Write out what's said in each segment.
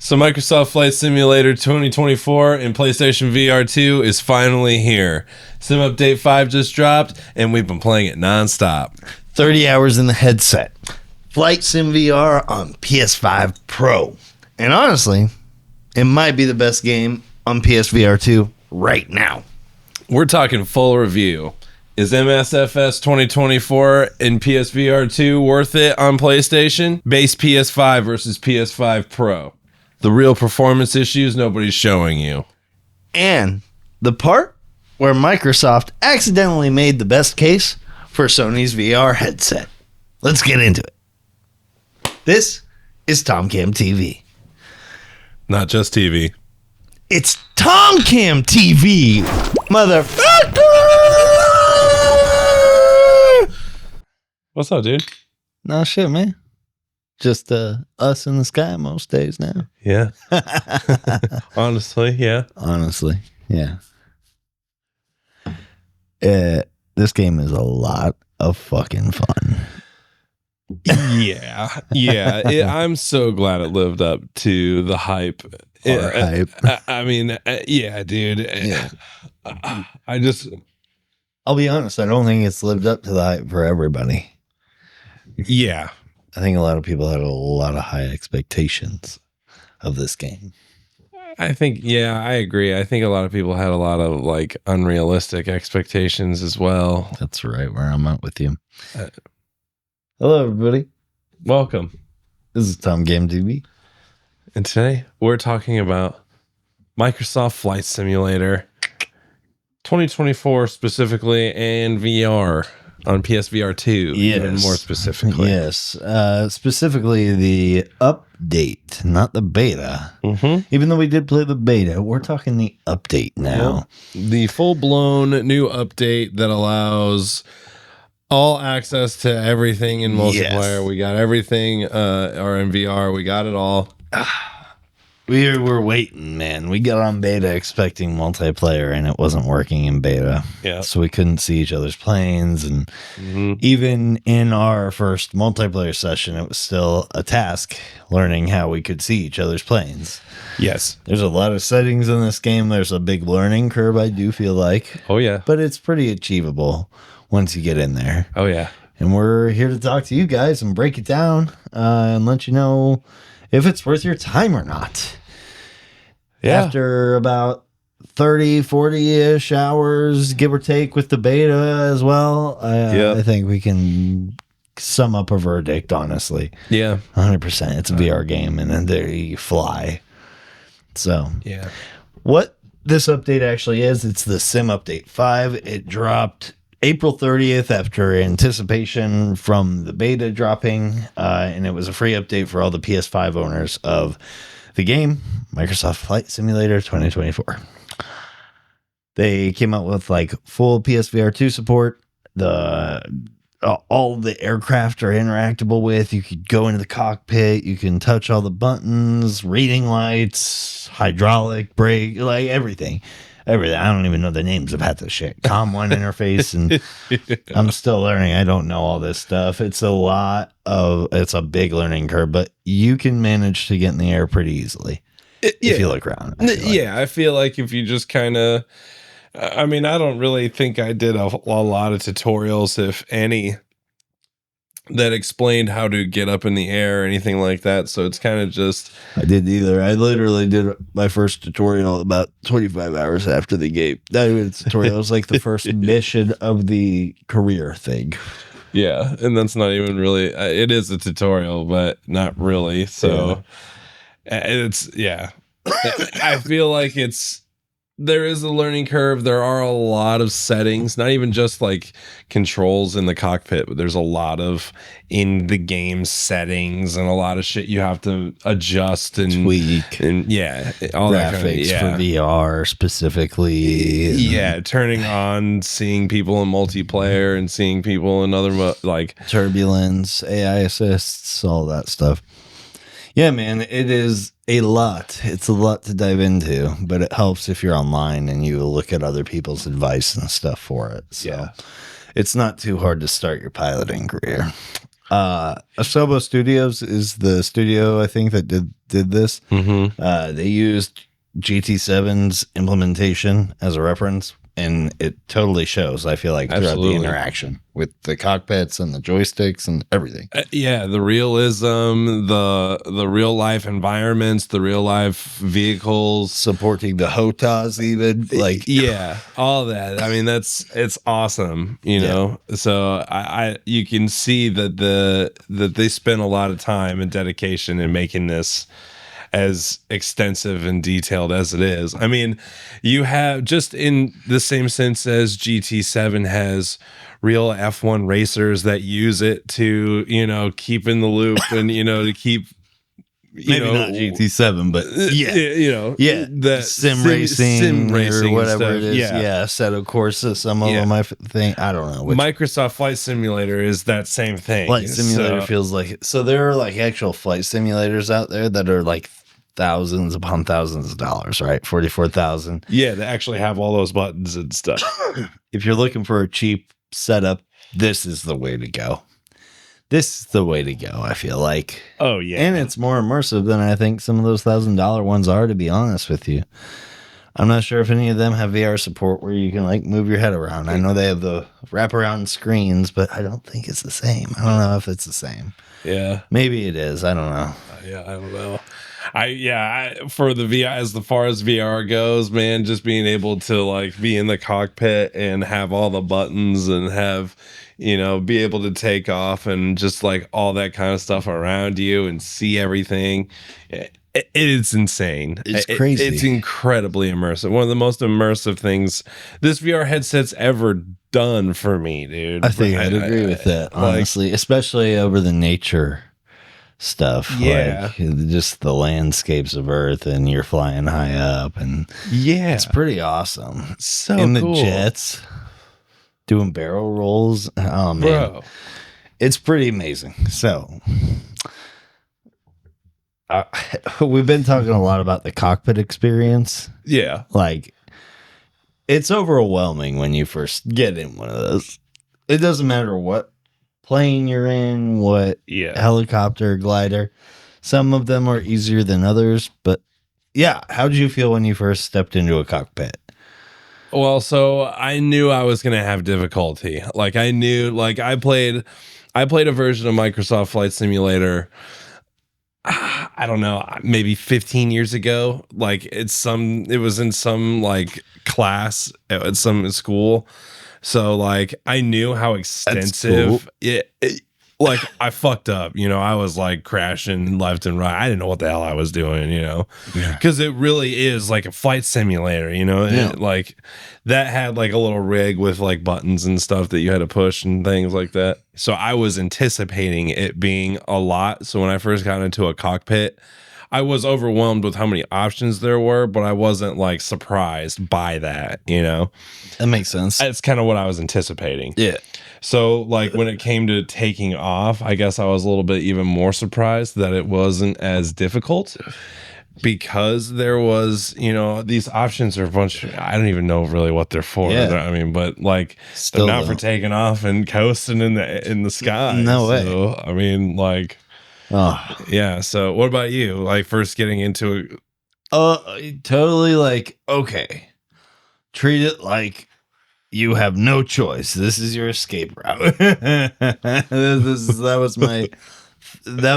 So Microsoft Flight Simulator 2024 and PlayStation VR2 is finally here. Sim Update 5 just dropped, and we've been playing it nonstop. 30 hours in the headset. Flight Sim VR on PS5 Pro. And honestly, it might be the best game on PSVR2 right now. We're talking full review. Is MSFS 2024 and PSVR2 worth it on PlayStation? Base PS5 versus PS5 Pro. The real performance issues nobody's showing you. And the part where Microsoft accidentally made the best case for Sony's VR headset. Let's get into it. This is TOMCAM TV. Not just TV. It's TOMCAM TV, motherfucker! What's up, dude? No shit, man. Just us in the sky most days now. Yeah. Honestly, yeah. Honestly, yeah. This game is a lot of fucking fun. Yeah. I'm so glad it lived up to the hype. I mean, yeah, dude. Yeah. I'll be honest, I don't think it's lived up to the hype for everybody. Yeah. I think a lot of people had a lot of high expectations of this game. I think, yeah, I agree. I think a lot of people had a lot of like unrealistic expectations as well. That's right where I'm at with you. Hello, everybody. Welcome. This is TOMCAM TV. And today we're talking about Microsoft Flight Simulator 2024 specifically and VR. On PSVR2, yes. Even more specifically. Yes. Specifically the update, not the beta. Mm-hmm. Even though we did play the beta, we're talking the update now. Well, the full-blown new update that allows all access to everything in multiplayer. Yes. We got everything, or in VR. We got it all. We were waiting, man. We got on beta expecting multiplayer, and it wasn't working in beta. Yeah. So we couldn't see each other's planes. And even in our first multiplayer session, it was still a task learning how we could see each other's planes. Yes. There's a lot of settings in this game. There's a big learning curve, I do feel like. Oh, yeah. But it's pretty achievable once you get in there. Oh, yeah. And we're here to talk to you guys and break it down and let you know if it's worth your time or not. Yeah. After about 30, 40-ish hours, give or take, with the beta as well, I think we can sum up a verdict, honestly. Yeah. 100%. It's a VR game, and then there you fly. So, yeah. What this update actually is, it's the Sim Update 5. It dropped April 30th after anticipation from the beta dropping, and it was a free update for all the PS5 owners of the game, Microsoft Flight Simulator 2024. They came out with like full PSVR2 support. All the aircraft are interactable with. You could go into the cockpit. You can touch all the buttons, reading lights, hydraulic brake, like everything. Everything. I don't even know the names of half the shit. COM1 interface, and I'm still learning. I don't know all this stuff. It's a big learning curve, but you can manage to get in the air pretty easily if you look around. I feel like if you just kind of, I mean, I don't really think I did a lot of tutorials, if any, that explained how to get up in the air or anything like that. So it's kind of just... I didn't either. I literally did my first tutorial about 25 hours after the game. That was tutorial. It was like the first mission of the career thing. Yeah, and that's not even really... it is a tutorial, but not really. So it's... Yeah. I feel like there is a learning curve. There are a lot of settings, not even just like controls in the cockpit, but there's a lot of in the game settings and a lot of shit you have to adjust and tweak and all that graphics kind of, for VR specifically. Yeah, turning on, seeing people in multiplayer and seeing people in other like turbulence, AI assists, all that stuff. Yeah, man, it is a lot. It's a lot to dive into, but it helps if you're online and you look at other people's advice and stuff for it. So it's not too hard to start your piloting career. Asobo Studios is the studio, I think, that did did this. They used GT7's implementation as a reference, and it totally shows, I feel like, throughout the interaction with the cockpits and the joysticks and everything. Yeah, the realism, the real life environments, the real life vehicles, supporting the HOTAs, even yeah, all that. I mean, it's awesome, you know. So I you can see that they spent a lot of time and dedication in making this as extensive and detailed as it is. I mean, you have, just in the same sense as GT7 has real F1 racers that use it to, you know, keep in the loop and, you know, to keep, maybe not GT7, but the sim racing or whatever stuff. it is. Set of courses. Some of them, I think, I don't know. Microsoft Flight Simulator is that same thing. Flight Simulator feels like it. So there are like actual flight simulators out there that are like thousands upon thousands of dollars, right? 44,000. Yeah, they actually have all those buttons and stuff. If you're looking for a cheap setup, this is the way to go. This is the way to go, I feel like. Oh, yeah. And it's more immersive than I think some of those $1,000 ones are, to be honest with you. I'm not sure if any of them have VR support where you can like move your head around. I know they have the wraparound screens, but I don't think it's the same. I don't know if it's the same. Yeah. Maybe it is. I don't know. Yeah, I don't know. For the VR, as far as VR goes, man, just being able to like be in the cockpit and have all the buttons and have, you know, be able to take off and just like all that kind of stuff around you and see everything. It's insane. It's crazy. It's incredibly immersive. One of the most immersive things this VR headset's ever done for me, dude. I think I'd agree with that, honestly, especially over the nature stuff. Yeah. Like just the landscapes of Earth and you're flying high up, and it's pretty awesome. So in cool. The jets, doing barrel rolls. Oh, man. Bro. It's pretty amazing. So we've been talking a lot about the cockpit experience. Yeah. Like, it's overwhelming when you first get in one of those. It doesn't matter what plane you're in, what helicopter, glider. Some of them are easier than others, but yeah. How did you feel when you first stepped into a cockpit? Well, so I knew I was going to have difficulty. Like I knew, like I played a version of Microsoft Flight Simulator. I don't know, maybe 15 years ago. Like it was in some like class at some school. So like I knew how extensive like I fucked up, you know. I was like crashing left and right. I didn't know what the hell I was doing, you know, because it really is like a flight simulator, you know. Like that had like a little rig with like buttons and stuff that you had to push and things like that. So I was anticipating it being a lot. So when I first got into a cockpit, I was overwhelmed with how many options there were, but I wasn't like surprised by that, you know. That makes sense. That's kind of what I was anticipating. Yeah. So like when it came to taking off, I guess I was a little bit even more surprised that it wasn't as difficult, because there was, you know, these options are a bunch. I don't even know really what they're for. I mean, but like they're not for taking off and coasting in the sky. No way. So, I mean, like. Oh yeah. So what about you? Like first getting into it? Totally. Like, okay, treat it like you have no choice. This is your escape route. that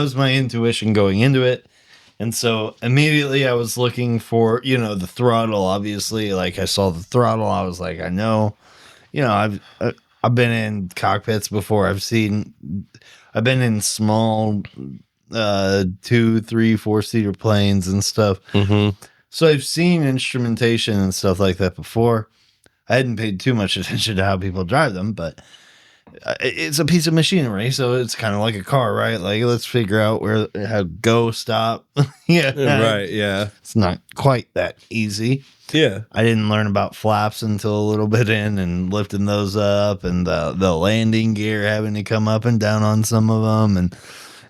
was my intuition going into it. And so immediately I was looking for, you know, the throttle. Obviously, like I saw the throttle, I was like, I know, you know, I've been in cockpits before. I've been in small 2, 3, 4 seater planes and stuff. So I've seen instrumentation and stuff like that before. I hadn't paid too much attention to how people drive them, but it's a piece of machinery, so it's kind of like a car, right? Like, let's figure out how go, stop. Right, yeah. It's not quite that easy. Yeah. I didn't learn about flaps until a little bit in, and lifting those up, and the landing gear having to come up and down on some of them. And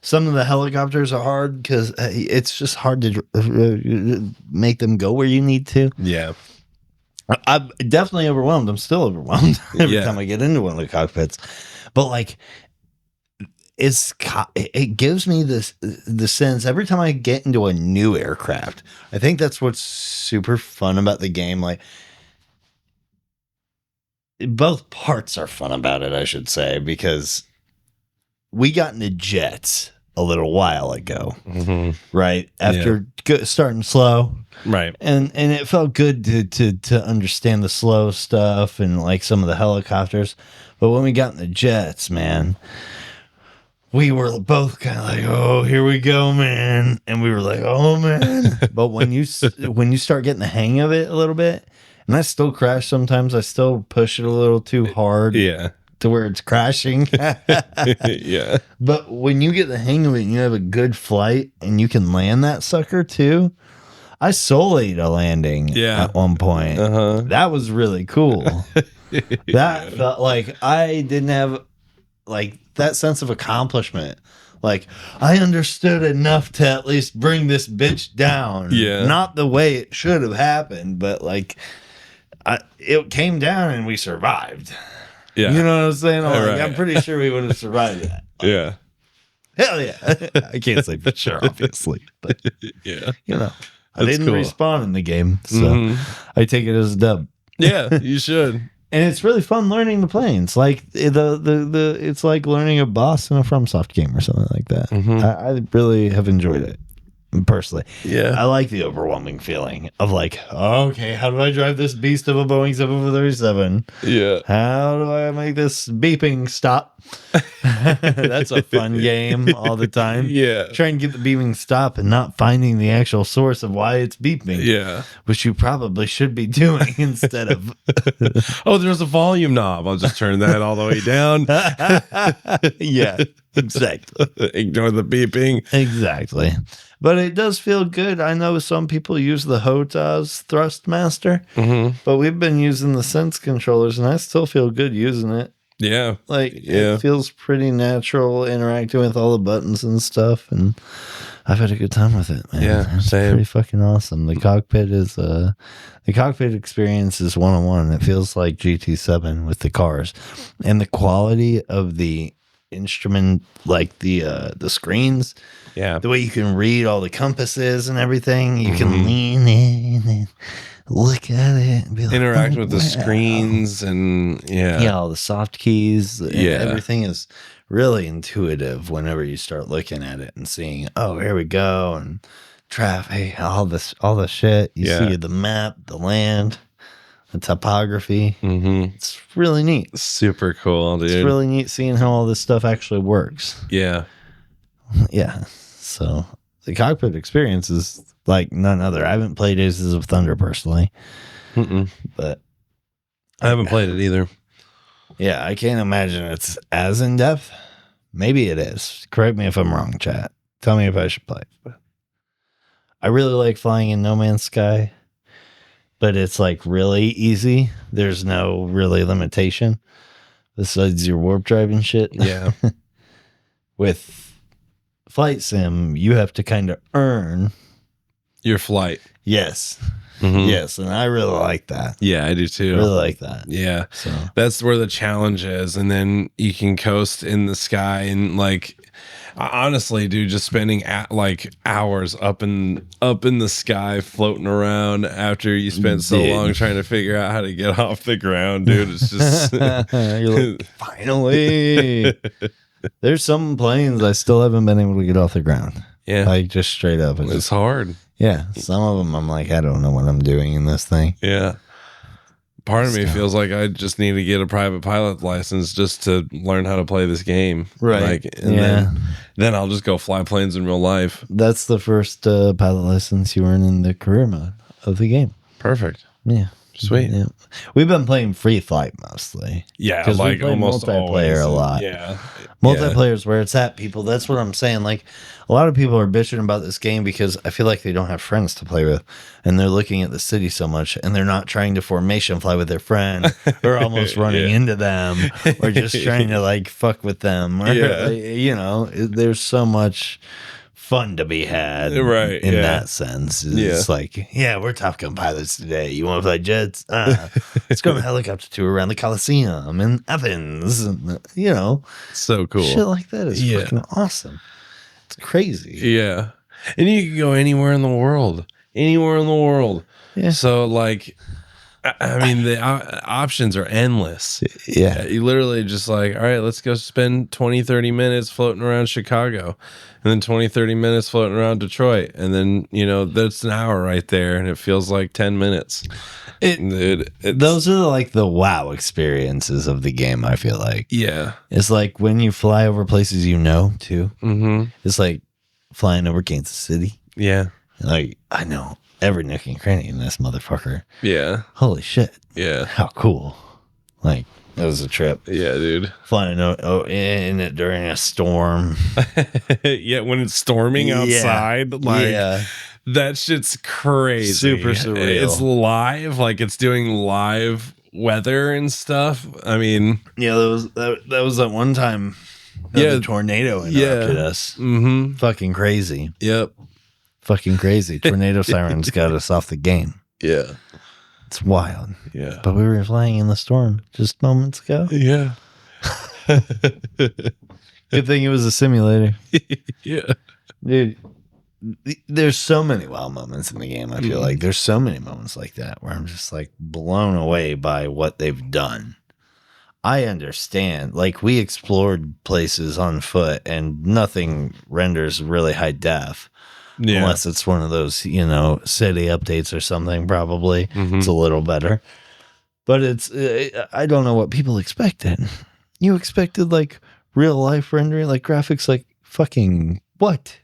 some of the helicopters are hard because it's just hard to make them go where you need to. Yeah. I'm definitely overwhelmed. I'm still overwhelmed every time I get into one of the cockpits. But like, it gives me the sense every time I get into a new aircraft. I think that's what's super fun about the game. Like, both parts are fun about it, I should say, because we got into jets a little while ago, right? After starting slow, right? And it felt good to understand the slow stuff and like some of the helicopters. But when we got in the jets, man, we were both kind of like, "Oh, here we go, man," and we were like, "Oh, man." But when you start getting the hang of it a little bit. And I still crash sometimes. I still push it a little too hard. Yeah. To where it's crashing. Yeah. But when you get the hang of it and you have a good flight and you can land that sucker too. I soloed a landing at one point. That was really cool. That felt like I didn't have like that sense of accomplishment. Like, I understood enough to at least bring this bitch down. Yeah. Not the way it should have happened, but like it came down and we survived. Yeah. You know what I'm saying? Right. I'm pretty sure we would have survived that. Like, yeah. Hell yeah. I can't say for sure, obviously. But, yeah. You know, I didn't respawn in the game. So I take it as a dub. Yeah, you should. And it's really fun learning the planes. Like it's like learning a boss in a FromSoft game or something like that. I really have enjoyed it. Personally, I like the overwhelming feeling of like, okay, how do I drive this beast of a Boeing 737? Yeah, how do I make this beeping stop? That's a fun game all the time. Yeah, try and get the beeping stop and not finding the actual source of why it's beeping. Yeah, which you probably should be doing instead of. Oh, there's a volume knob. I'll just turn that all the way down. Yeah, exactly. Ignore the beeping. Exactly. But it does feel good. I know some people use the HOTAS Thrustmaster, but we've been using the Sense controllers, and I still feel good using it. Yeah. Like, it feels pretty natural interacting with all the buttons and stuff, and I've had a good time with it, man. Yeah, it's same. Pretty fucking awesome. The cockpit is, the cockpit experience is one-on-one. It feels like GT7 with the cars. And the quality of the instrument, like the screens, the way you can read all the compasses and everything, you can lean in and look at it and be like, interact with the screens and all the soft keys, everything is really intuitive whenever you start looking at it and seeing, oh, here we go, and traffic, all the shit you see, the map, the land, the topography. It's really neat. Super cool, dude. It's really neat seeing how all this stuff actually works. Yeah. So the cockpit experience is like none other. I haven't played Aces of Thunder personally, but I haven't played it either. Yeah, I can't imagine it's as in depth. Maybe it is. Correct me if I'm wrong, chat. Tell me if I should play. I really like flying in No Man's Sky, but it's like really easy. There's no really limitation besides your warp drive and shit. Yeah. With Flight Sim, you have to kind of earn your flight. Yes. Yes, and I really like that. Yeah, I do too. Really like that. Yeah. So that's where the challenge is. And then you can coast in the sky and like honestly, dude, just spending like hours up in the sky floating around after you spent so long trying to figure out how to get off the ground, dude. It's just you're like, finally. There's some planes I still haven't been able to get off the ground. Yeah. Like just straight up. It's hard. Yeah. Some of them I'm like, I don't know what I'm doing in this thing. Yeah. Part of me feels like I just need to get a private pilot license just to learn how to play this game. Right. Like, and then I'll just go fly planes in real life. That's the first pilot license you earn in the career mode of the game. Perfect. Yeah. Sweet. Yeah. We've been playing free flight mostly. Yeah, because like we play almost multiplayer always. a lot. Yeah. Multiplayer is where it's at, people. That's what I'm saying. Like, a lot of people are bitching about this game because I feel like they don't have friends to play with, and they're looking at the city so much, and they're not trying to formation fly with their friend, or almost running into them, or just trying to like fuck with them, or you know, there's so much fun to be had, Right, in yeah. that sense. It's like, yeah, we're Top Gun pilots today. You want to fly jets? Let's go on a helicopter tour around the Coliseum in Athens. And, you know, So cool. shit like that is fucking awesome. It's crazy. Yeah. And you can go anywhere in the world. Anywhere in the world. Yeah. So, like, I mean, the options are endless. Yeah. You literally just like, all right, let's go spend 20, 30 minutes floating around Chicago, and then 20, 30 minutes floating around Detroit. And then, you know, that's an hour right there, and it feels like 10 minutes. Those are like the wow experiences of the game, I feel like. Yeah. It's like when you fly over places you know, too. Mm-hmm. It's like flying over Kansas City. Yeah. Like, I know every nook and cranny in this motherfucker. Yeah. Holy shit. Yeah. How cool. Like, it was a trip. Yeah, dude. Flying in it during a storm. Yeah, when it's storming outside. Like, that shit's crazy. Super surreal. It's live. Like, it's doing live weather and stuff. I mean. Yeah, that was that one time. The tornado interrupted us. Mm-hmm. Fucking crazy. Yep. Fucking crazy. Tornado sirens got us off the game. Yeah. It's wild. Yeah. But we were flying in the storm just moments ago. Yeah. Good thing it was a simulator. Yeah. Dude, there's so many wow moments in the game. I feel like there's so many moments like that where I'm just like blown away by what they've done. I understand. Like, we explored places on foot and nothing renders really high def. Yeah. Unless it's one of those, you know, city updates or something, probably. It's a little better. But I don't know what people expected. You expected, like, real life rendering, like, graphics, like, fucking what?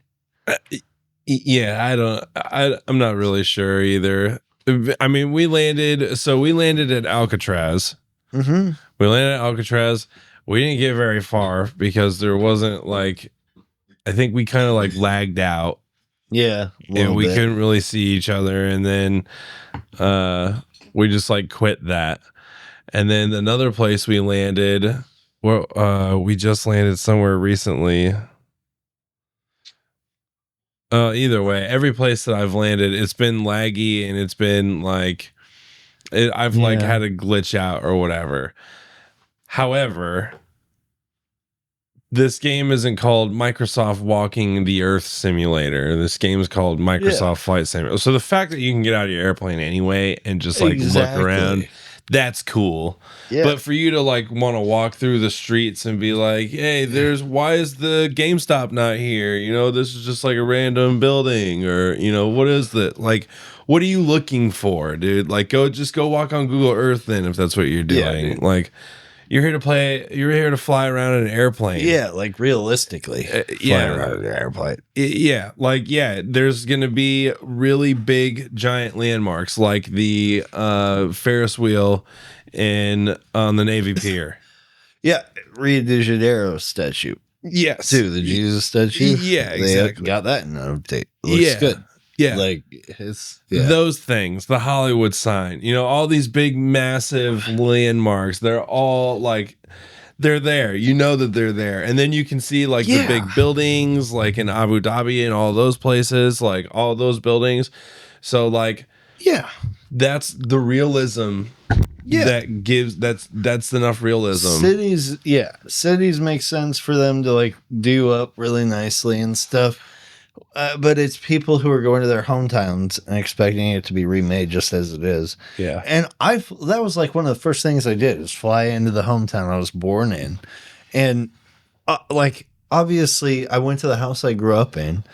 Yeah, I'm not really sure either. I mean, we landed at Alcatraz. Mm-hmm. We landed at Alcatraz. We didn't get very far because there wasn't, like, I think we kind of, like, lagged out. Yeah. And we couldn't really see each other. And then we just like quit that. And then another place we landed, we just landed somewhere recently. Either way, every place that I've landed, it's been laggy and it's been like, I've like had a glitch out or whatever. However, this game isn't called Microsoft Walking the Earth Simulator. This game is called Microsoft Flight Simulator. So the fact that you can get out of your airplane anyway and just like look around, that's cool. Yeah. But for you to like want to walk through the streets and be like, hey, why is the GameStop not here? You know, this is just like a random building, or, you know, what is that? Like, what are you looking for, dude? Like, go walk on Google Earth then, if that's what you're doing. Yeah, like, you're here to fly around in an airplane. Yeah, like realistically. Fly around in an airplane. There's going to be really big, giant landmarks like the Ferris wheel on the Navy Pier. Yeah, Rio de Janeiro statue. Yes. Too, the Jesus statue. Yeah, exactly. They got that in an update. Looks good. Yeah. Like, those things, the Hollywood sign, you know, all these big, massive landmarks, they're all like, they're there. You know that they're there. And then you can see like the big buildings, like in Abu Dhabi and all those places, like all those buildings. So like, that's the realism. That's enough realism. Cities make sense for them to like do up really nicely and stuff. But it's people who are going to their hometowns and expecting it to be remade just as it is. Yeah. And that was like one of the first things I did is fly into the hometown I was born in. And like, obviously I went to the house I grew up in,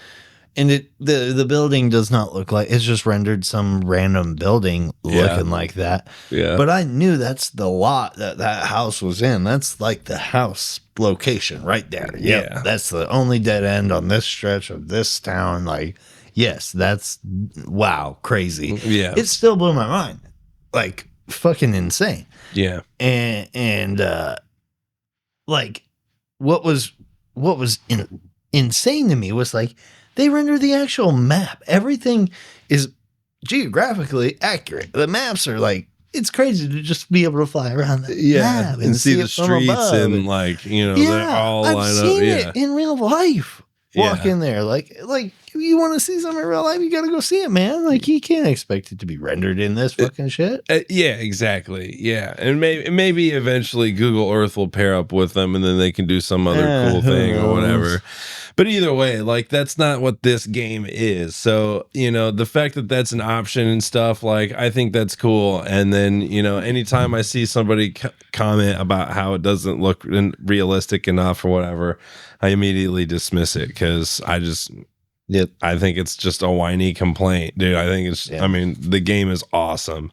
and the building does not look like, it's just rendered some random building looking like that. Yeah. But I knew that's the lot that house was in. That's like the house location right there. Yep. Yeah. That's the only dead end on this stretch of this town. Like, yes, that's wow, crazy. Yeah. It still blew my mind. Like, fucking insane. Yeah. And like, what was insane to me was like, they render the actual map. Everything is geographically accurate. The maps are like, it's crazy to just be able to fly around the map and see the streets and like, you know, they all line up. I've seen it in real life. Walk Yeah. in there. Like if you want to see something in real life, you got to go see it, man. Like, you can't expect it to be rendered in this fucking shit. Yeah, exactly. Yeah, and maybe eventually Google Earth will pair up with them, and then they can do some other cool who thing or knows? whatever. But either way, like, that's not what this game is. So, the fact that that's an option and stuff, like, I think that's cool. And then, anytime I see somebody comment about how it doesn't look realistic enough or whatever, I immediately dismiss it because I think it's just a whiny complaint, dude. I think I mean, the game is awesome.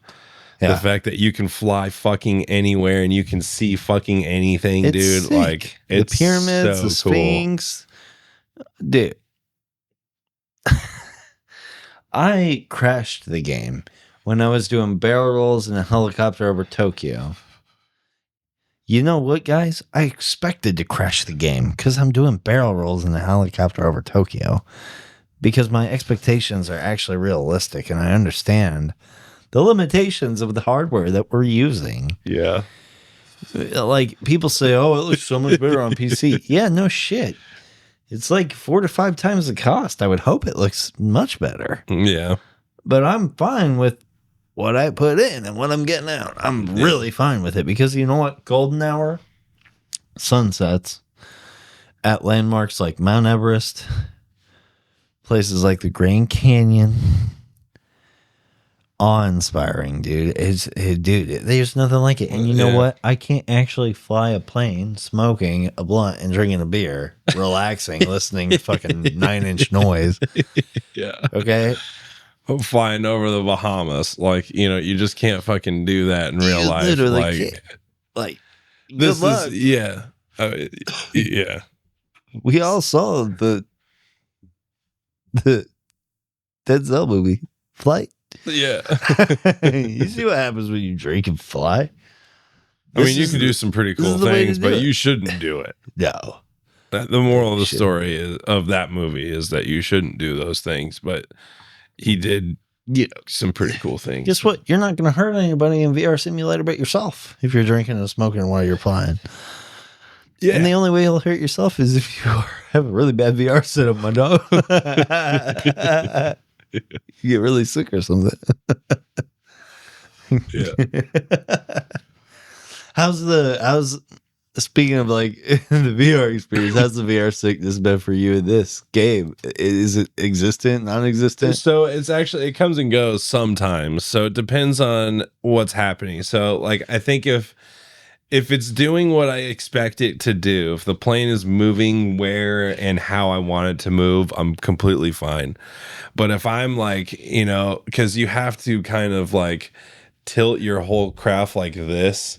Yeah. The fact that you can fly fucking anywhere and you can see fucking anything, it's dude. Sick. Like, it's the pyramids, so the Sphinx. Cool. Dude. I crashed the game when I was doing barrel rolls in a helicopter over Tokyo. You know what, guys? I expected to crash the game because I'm doing barrel rolls in a helicopter over Tokyo. Because my expectations are actually realistic and I understand the limitations of the hardware that we're using. Yeah. Like, people say, oh, it looks so much better on PC. Yeah, no shit. It's like 4 to 5 times the cost. I would hope it looks much better. Yeah. But I'm fine with what I put in and what I'm getting out. I'm really fine with it because you know what? Golden hour sunsets at landmarks like Mount Everest, places like the Grand Canyon, awe-inspiring, dude. Dude, there's nothing like it. And you know what? I can't actually fly a plane smoking a blunt and drinking a beer, relaxing, listening to fucking 9-inch noise. Yeah. Okay. I'm flying over the Bahamas. Like, you just can't fucking do that in real life. Literally like, can't. Like, this is, yeah. Yeah. We all saw the Denzel movie, Flight. Yeah. You see what happens when you drink and fly? I mean, you can do some pretty cool things, but you shouldn't do it. No. The moral of the story of that movie is that you shouldn't do those things, but he did some pretty cool things. Guess what? You're not going to hurt anybody in VR simulator but yourself if you're drinking and smoking while you're flying. Yeah. And the only way you'll hurt yourself is if you have a really bad VR setup, my dog. You get really sick or something. Yeah. How's speaking of like the VR experience, how's the VR sickness been for you in this game? Is it existent, non-existent? So it comes and goes sometimes. So it depends on what's happening. So like, I think if it's doing what I expect it to do, if the plane is moving where and how I want it to move, I'm completely fine. But if I'm like, because you have to kind of like tilt your whole craft like this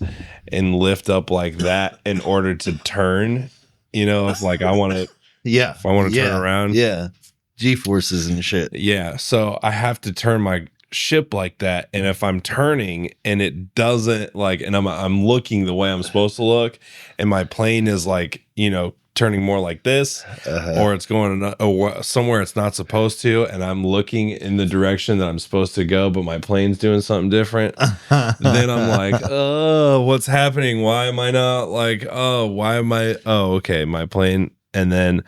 and lift up like that in order to turn, if like I want to, if I want to turn around. Yeah. G-forces and shit. Yeah. So I have to turn my ship like that, and if I'm turning and it doesn't like, and I'm looking the way I'm supposed to look, and my plane is like turning more like this, or it's going somewhere it's not supposed to, and I'm looking in the direction that I'm supposed to go, but my plane's doing something different, then I'm like, oh, what's happening? Why am I not like, okay, my plane, and then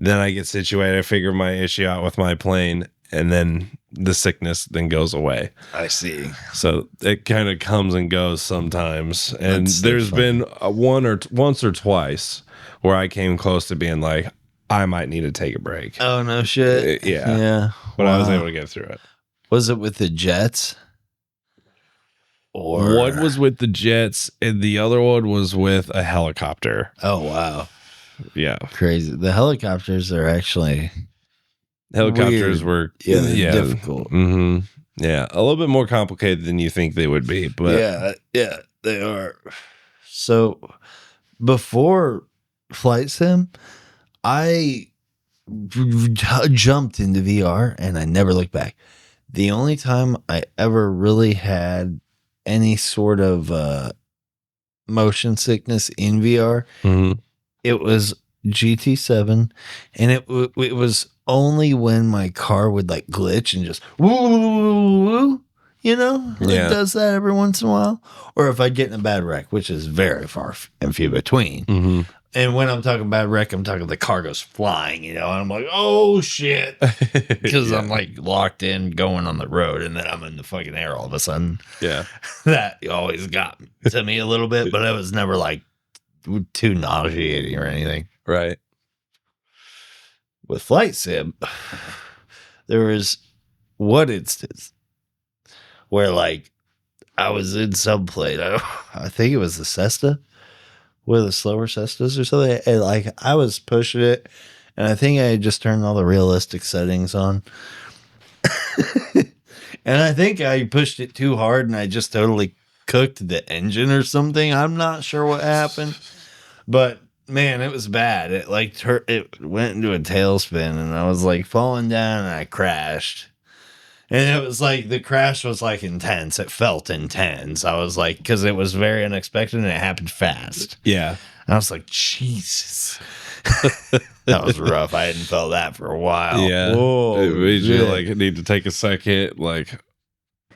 I get situated, I figure my issue out with my plane, and then the sickness then goes away. I see. So it kind of comes and goes sometimes. And there's been once or twice where I came close to being like, I might need to take a break. Oh, no shit. Yeah. But I was able to get through it. Was it with the jets? Or one was with the jets, and the other one was with a helicopter. Oh, wow. Yeah. Crazy. The helicopters are actually... Helicopters were difficult. Mm-hmm. Yeah, a little bit more complicated than you think they would be, but yeah, they are. So before Flight Sim, I jumped into VR and I never looked back. The only time I ever really had any sort of motion sickness in VR, it was GT7, and it was only when my car would like glitch and just woo, it does that every once in a while, or if I get in a bad wreck, which is very far and few between. And when I'm talking about wreck, I'm talking the cargo's flying, and I'm like, oh shit. Because I'm like locked in going on the road, and then I'm in the fucking air all of a sudden. Yeah. That always got to me a little bit, but it was never like too nauseating or anything. Right. With Flight Sim, there was one instance where like I was in some plane. I think it was the Cessna, one of the slower Cessnas or something. And like I was pushing it, and I think I had just turned all the realistic settings on. And I think I pushed it too hard, and I just totally cooked the engine or something. I'm not sure what happened, but man, it was bad. It like it went into a tailspin, and I was like falling down, and I crashed. And it was like the crash was like intense. It felt intense. I was like, because it was very unexpected and it happened fast. Yeah. And I was like, Jesus. That was rough. I hadn't felt that for a while. Yeah. Whoa, it made you shit. like need to take a second. Like,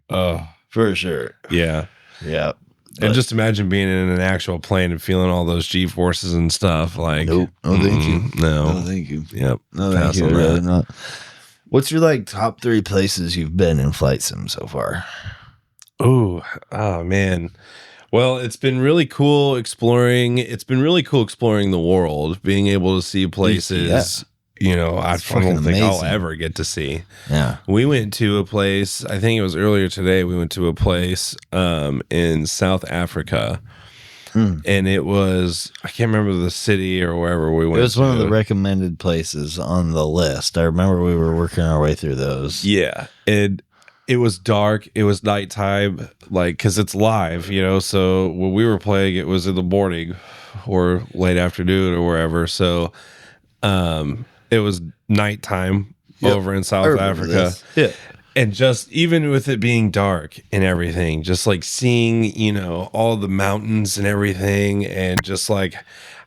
For sure. yeah. Yeah. And just imagine being in an actual plane and feeling all those G forces and stuff. Like, nope. No, thank you. No. No, thank you. Yep. No, thank you. Really not. What's your like top 3 places you've been in Flight Sim so far? Oh man. Well, it's been really cool exploring. It's been really cool exploring the world, being able to see places. I don't think I'll ever get to see. Yeah. We went to a place, I think it was earlier today, we went to a place in South Africa. And it was, I can't remember the city or wherever we went. It was one of the recommended places on the list. I remember we were working our way through those. Yeah. It was dark. It was nighttime, like, because it's live, So when we were playing, it was in the morning or late afternoon or wherever. So it was nighttime over in South Africa. Yeah. And just even with it being dark and everything, just like seeing, all the mountains and everything, and just like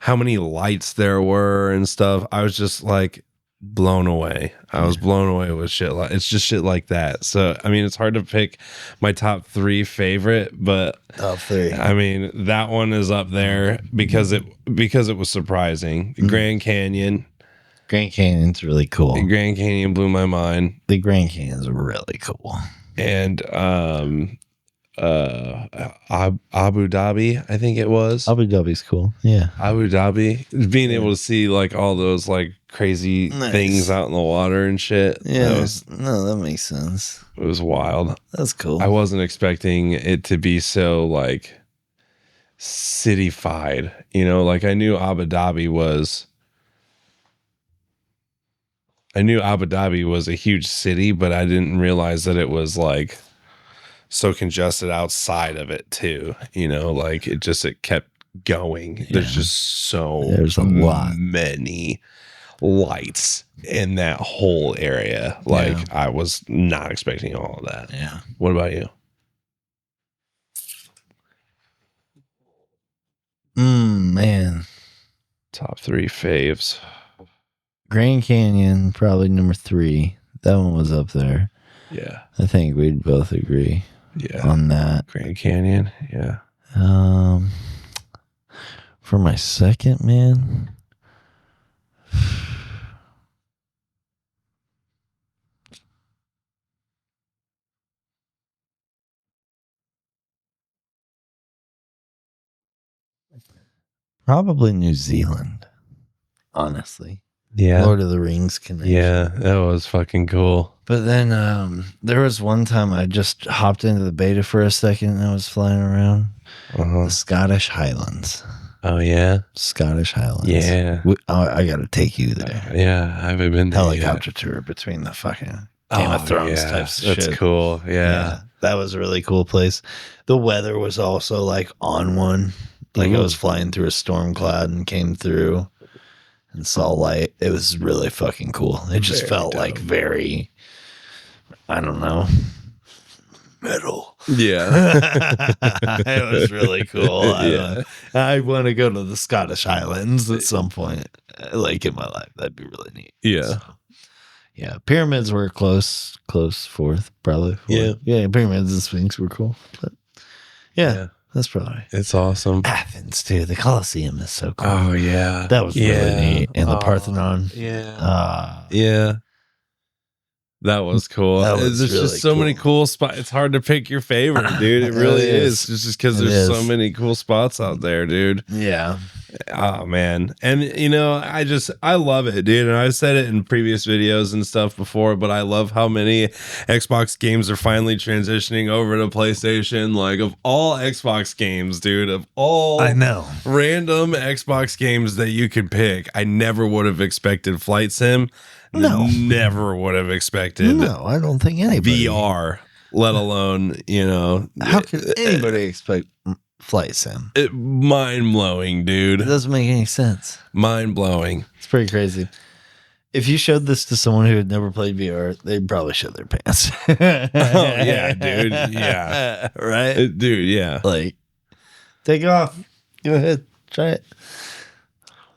how many lights there were and stuff, I was just like blown away. I was blown away with shit. It's just shit like that. So, I mean, it's hard to pick my top 3 favorite, but top 3. I mean, that one is up there because it was surprising. Grand Canyon. Grand Canyon's really cool. The Grand Canyon blew my mind. The Grand Canyon's really cool. And Abu Dhabi, I think it was. Abu Dhabi's cool. Yeah. Abu Dhabi. Being able to see like all those like crazy things out in the water and shit. Yeah. That makes sense. It was wild. That's cool. I wasn't expecting it to be so like cityfied. Like I knew Abu Dhabi was a huge city, but I didn't realize that it was like so congested outside of it too. Like it kept going. Yeah. There's a lot many lights in that whole area. Like I was not expecting all of that. Yeah. What about you? Man. Top 3 faves. Grand Canyon, probably number 3. That one was up there. Yeah. I think we'd both agree on that. Grand Canyon, yeah. For my second, man. Probably New Zealand, honestly. Yeah. Lord of the Rings connection. Yeah, that was fucking cool. But then there was one time I just hopped into the beta for a second and I was flying around the Scottish Highlands. Oh, yeah? Scottish Highlands. Yeah. I got to take you there. Yeah, I haven't been there Helicopter tour between the fucking Game of Thrones types of shit. That's cool. Yeah. That was a really cool place. The weather was also like on one. Like I was flying through a storm cloud and came through and saw light. It was really fucking cool. It just felt like very, I don't know, metal. Yeah. It was really cool. Yeah. I want to go to the Scottish Highlands at some point, like in my life. That'd be really neat. Yeah. So, yeah. Pyramids were close fourth, probably. Yeah. Yeah. Pyramids and Sphinx were cool. But yeah. That's probably It's awesome. Athens too. The Colosseum is so cool. Oh yeah, That was really neat. And the Parthenon. Yeah, yeah. That was cool. That was There's really just so many cool spots. It's hard to pick your favorite, dude. It really is. It's just because there's so many cool spots out there, dude. Yeah. Oh man. And you know, I love it, dude. And I've said it in previous videos and stuff before, but I love how many Xbox games are finally transitioning over to PlayStation. Like, of all Xbox games, dude, of all I know random Xbox games that you could pick, I never would have expected Flight Sim. No. Never would have expected. No, I don't think anybody. VR, let alone, you know. How could anybody expect Flight Sim? Mind blowing, dude. It doesn't make any sense. Mind blowing. It's pretty crazy. If you showed this to someone who had never played VR, they'd probably shit their pants. Oh, yeah, dude. Yeah. Right? Dude, yeah. Like, take it off. Go ahead. Try it.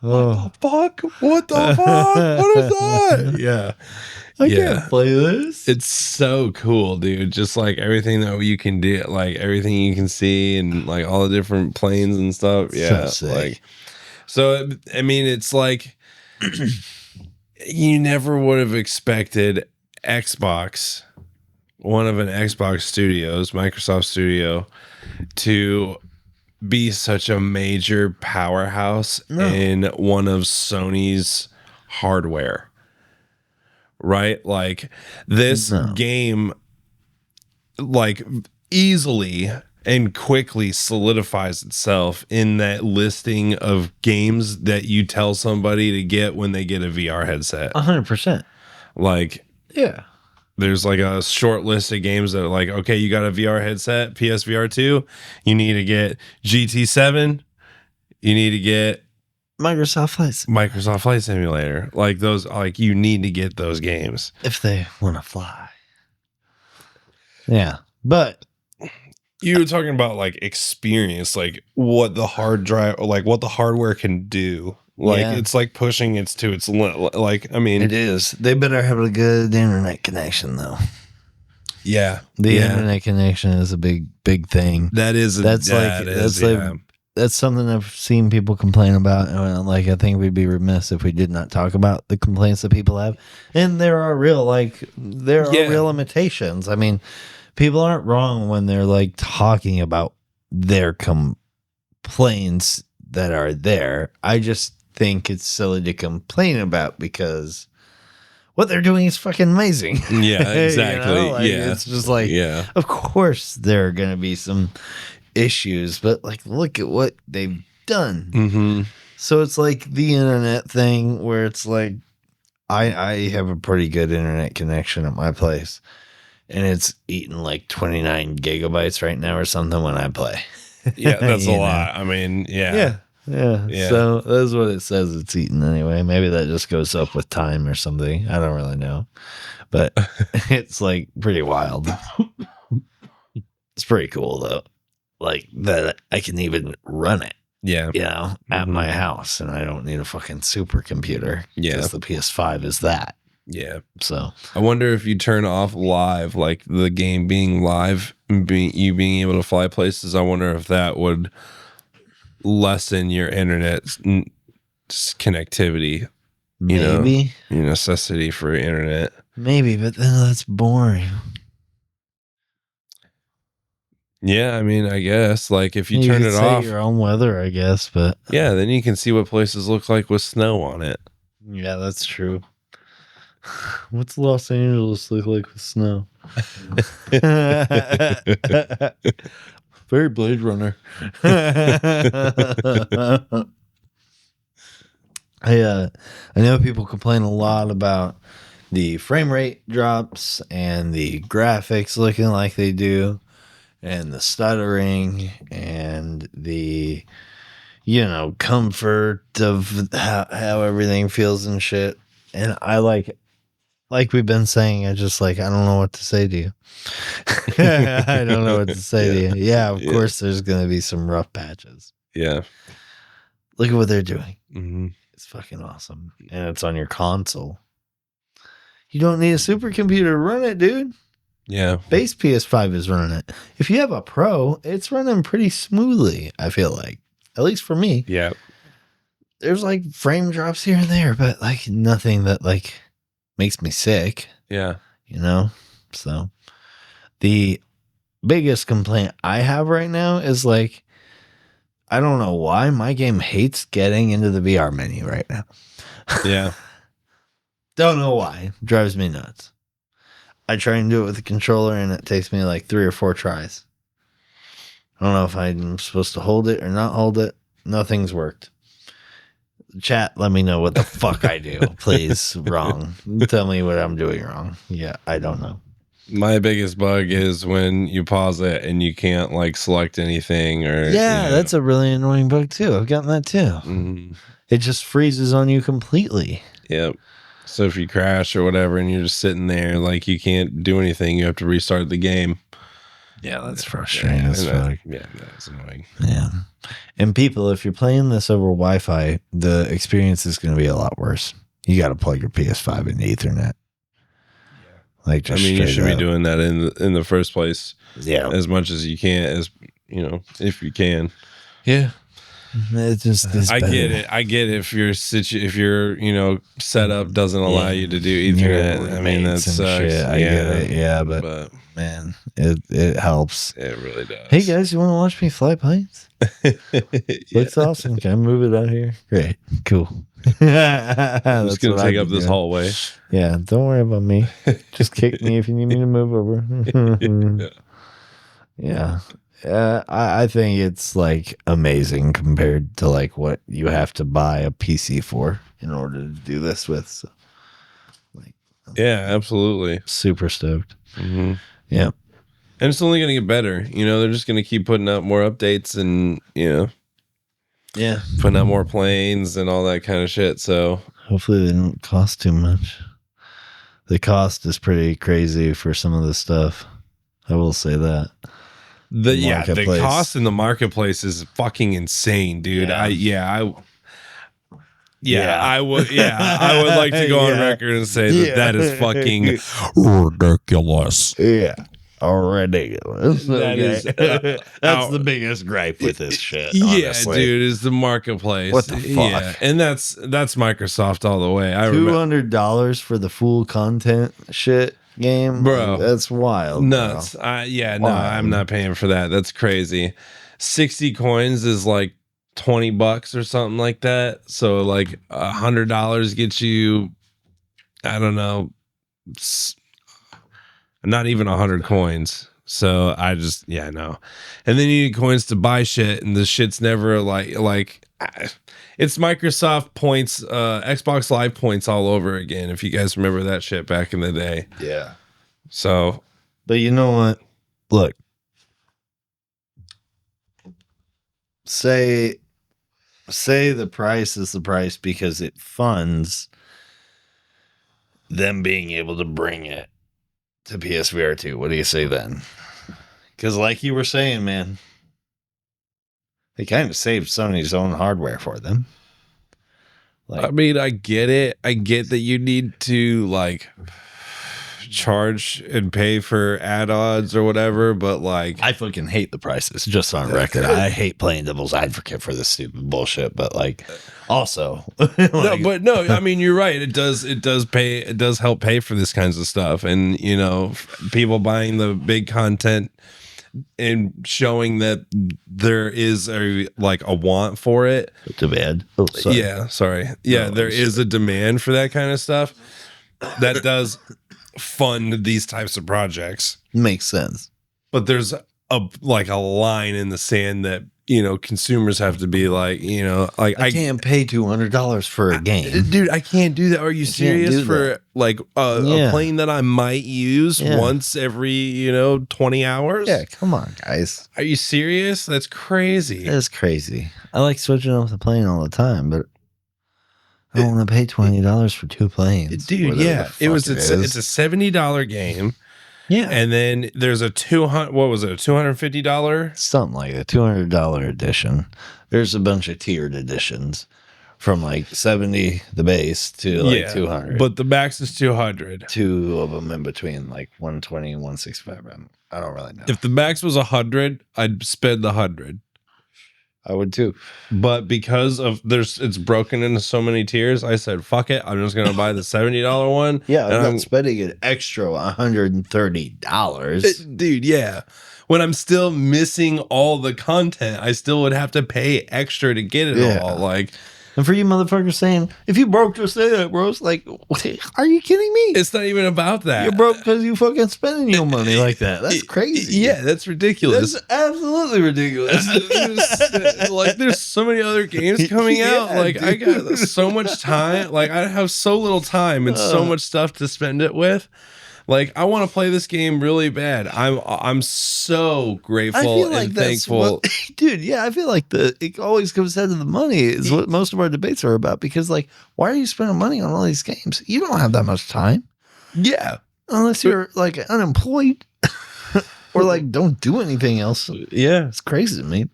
What the fuck? What the fuck? What is that? Yeah. I can't play this. It's so cool, dude. Just like everything that you can do, like everything you can see and like all the different planes and stuff. Yeah. So sick. Like, so, I mean, it's like you never would have expected Xbox, one of an Xbox Studios, Microsoft Studio, to be such a major powerhouse in one of Sony's hardware, right? Like this game, like easily and quickly solidifies itself in that listing of games that you tell somebody to get when they get a VR headset. 100%. Like, yeah. There's like a short list of games that are like, okay, you got a VR headset, PSVR2, you need to get GT7, you need to get Microsoft Flight Simulator. Like those, like you need to get those games if they want to fly. Yeah, but you were talking about like experience, like what the hard drive, or like what the hardware can do. Like it's like pushing it to its limit. Like, I mean, it is. They better have a good internet connection, though. Yeah, the internet connection is a big thing. That's something I've seen people complain about, and like I think we'd be remiss if we did not talk about the complaints that people have. And there are real real limitations. I mean, people aren't wrong when they're like talking about their complaints that are there. I just think it's silly to complain about because what they're doing is fucking amazing. Yeah, exactly. You know? Like, it's just like, of course there are going to be some issues, but like, look at what they've done. Mm-hmm. So it's like the internet thing where it's like, I have a pretty good internet connection at my place, and it's eating like 29 gigabytes right now or something when I play. Yeah, that's a lot. I mean, Yeah. So that's what it says it's eating anyway. Maybe that just goes up with time or something. I don't really know. But it's like pretty wild. It's pretty cool though. Like that I can even run it. Yeah. You know, at my house, and I don't need a fucking supercomputer. Yeah. Because the PS5 is that. Yeah. So I wonder if you turn off live, like the game being live and you being able to fly places, I wonder if that would lessen your internet connectivity. maybe your necessity for internet. Maybe, but then that's boring. Yeah, I mean, I guess like if you turn it off, your own weather, I guess, but yeah, then you can see what places look like with snow on it. Yeah, that's true. What's Los Angeles look like with snow? Very Blade Runner. I know people complain a lot about the frame rate drops and the graphics looking like they do, and the stuttering and the comfort of how everything feels and shit. And I like we've been saying, I don't know what to say to you. I don't know what to say to you. Yeah, of course there's going to be some rough patches. Yeah. Look at what they're doing. Mm-hmm. It's fucking awesome. And it's on your console. You don't need a supercomputer to run it, dude. Yeah. Base PS5 is running it. If you have a Pro, it's running pretty smoothly, I feel like. At least for me. Yeah. There's like frame drops here and there, but like nothing that like makes me sick, Yeah. you know? So the biggest complaint I have right now is like, I don't know why my game hates getting into the VR menu right now. Yeah. Don't know why. Drives me nuts. I try and do it with the controller and it takes me like 3 or 4 tries. I don't know if I'm supposed to hold it or not hold it. Nothing's worked. Chat, let me know what the fuck I do, please. Wrong. Tell me what I'm doing wrong. Yeah, I don't know. My biggest bug is when you pause it and you can't like select anything or Yeah, that's a really annoying bug too. I've gotten that too. It just freezes on you completely. Yep. So if you crash or whatever and you're just sitting there, like you can't do anything, you have to restart the game. Yeah, that's frustrating as fuck. Yeah, that's annoying. Yeah. And people, if you're playing this over Wi-Fi, the experience is going to be a lot worse. You got to plug your PS5 into Ethernet. Like, just you should be doing that in the first place. Yeah, as much as you can, as you know, if you can. Yeah, it just is I better. get it. I get it if your setup doesn't allow you to do Ethernet. I mean, that sucks. I get it. Yeah, but man, it helps. It really does. Hey guys, you want to watch me fly planes? Looks awesome. Can I move it out here? Great, cool. I'm just gonna take up this hallway. Yeah, don't worry about me. Just kick me if you need me to move over. Yeah. I think it's like amazing compared to like what you have to buy a PC for in order to do this with. So, like, yeah, absolutely. Super stoked. Mm-hmm. Yeah. And it's only going to get better. You know, they're just going to keep putting out more updates and, yeah, putting out more planes and all that kind of shit. So hopefully they don't cost too much. The cost is pretty crazy for some of the stuff. I will say that. The cost in the marketplace is fucking insane, dude. Yeah. I would like to go on record and say that is fucking ridiculous. Yeah. Ridiculous. That is that's the biggest gripe with this shit. Yeah, honestly. dude, is the marketplace. What the fuck? Yeah, and that's Microsoft all the way. $200 for the full content shit game, bro. That's wild. Nuts. Bro. No, I'm not paying for that. That's crazy. 60 coins is like $20 or something like that. So like $100 gets you, I don't know, not even 100 coins. So I just, no. And then you need coins to buy shit, and the shit's never like it's Microsoft points, Xbox Live points all over again. If you guys remember that shit back in the day. Yeah. So, but you know what? Look, say the price is the price because it funds them being able to bring it to PSVR2. What do you say then? Because like you were saying, man, they kind of saved Sony's own hardware for them. I mean, I get it. I get that you need to like charge and pay for add-ons or whatever, but like I fucking hate the prices, just on record. I hate playing devil's advocate for this stupid bullshit, but like also no, I mean, you're right. It does help pay for this kinds of stuff, and people buying the big content and showing that there is a want for it. Demand. There is a demand for that kind of stuff. That does fund these types of projects. Makes sense. But there's a line in the sand that consumers have to be like, I can't pay $200 for a game, dude. I can't do that. Are you serious? For a plane that I might use once every 20 hours? Yeah, come on, guys. Are you serious? That's crazy. That's crazy. I like switching off the plane all the time, but I don't want to pay $20 for 2 planes, dude. Yeah, it's a $70 game. Yeah, and then there's a $250, something like a $200 edition. There's a bunch of tiered editions. from like 70 the base to like 200. But the max is 200. Two of them in between, like 120 and 165. I don't really know. If the max was 100, I'd spend the 100. I would too. But because of it's broken into so many tiers, I said, fuck it. I'm just going to buy the $70 one. Yeah, I'm not spending an extra $130. Dude, yeah. When I'm still missing all the content, I still would have to pay extra to get it all. Like, and for you motherfuckers saying, if you broke, just say that, bro. It's like, are you kidding me? It's not even about that. You're broke because you fucking spending your money like that. That's crazy. Yeah, that's ridiculous. That's absolutely ridiculous. There's so many other games coming out. Like, dude. I got so much time. Like, I have so little time and so much stuff to spend it with. Like, I want to play this game really bad. I'm so grateful and thankful. Dude, yeah, I feel like it always comes down to the money is what most of our debates are about. Because, like, why are you spending money on all these games? You don't have that much time. Yeah. Unless you're, like, unemployed or, like, don't do anything else. Yeah. It's crazy to me.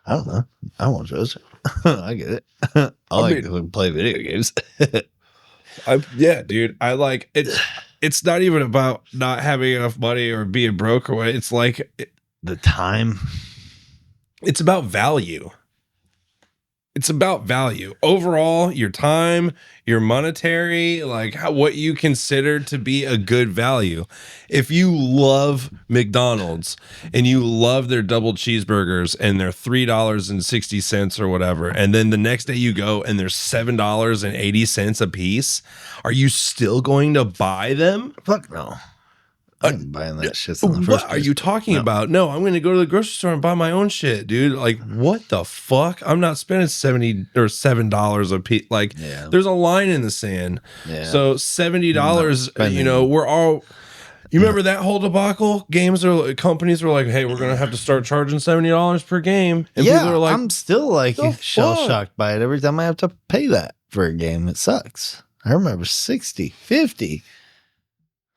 I don't know. I won't judge. I get it. I like to play video games. Yeah, dude. I like it. It's not even about not having enough money or being broke or what. It's like the time. It's about value. It's about value. Overall, your time, your monetary, like what you consider to be a good value. If you love McDonald's and you love their double cheeseburgers and they're $3.60 or whatever, and then the next day you go and they're $7.80 a piece, are you still going to buy them? Fuck no. I'm buying that shit. In the first what place. are you talking about? No, I'm going to go to the grocery store and buy my own shit, dude. Like, what the fuck? I'm not spending $70 or $7 a piece. Like, there's a line in the sand. Yeah. So $70, you know, we're all. You remember that whole debacle? Companies were like, "Hey, we're gonna have to start charging $70 per game," and people are like, "I'm still like shell shocked by it every time I have to pay that for a game. It sucks." I remember 60, 50.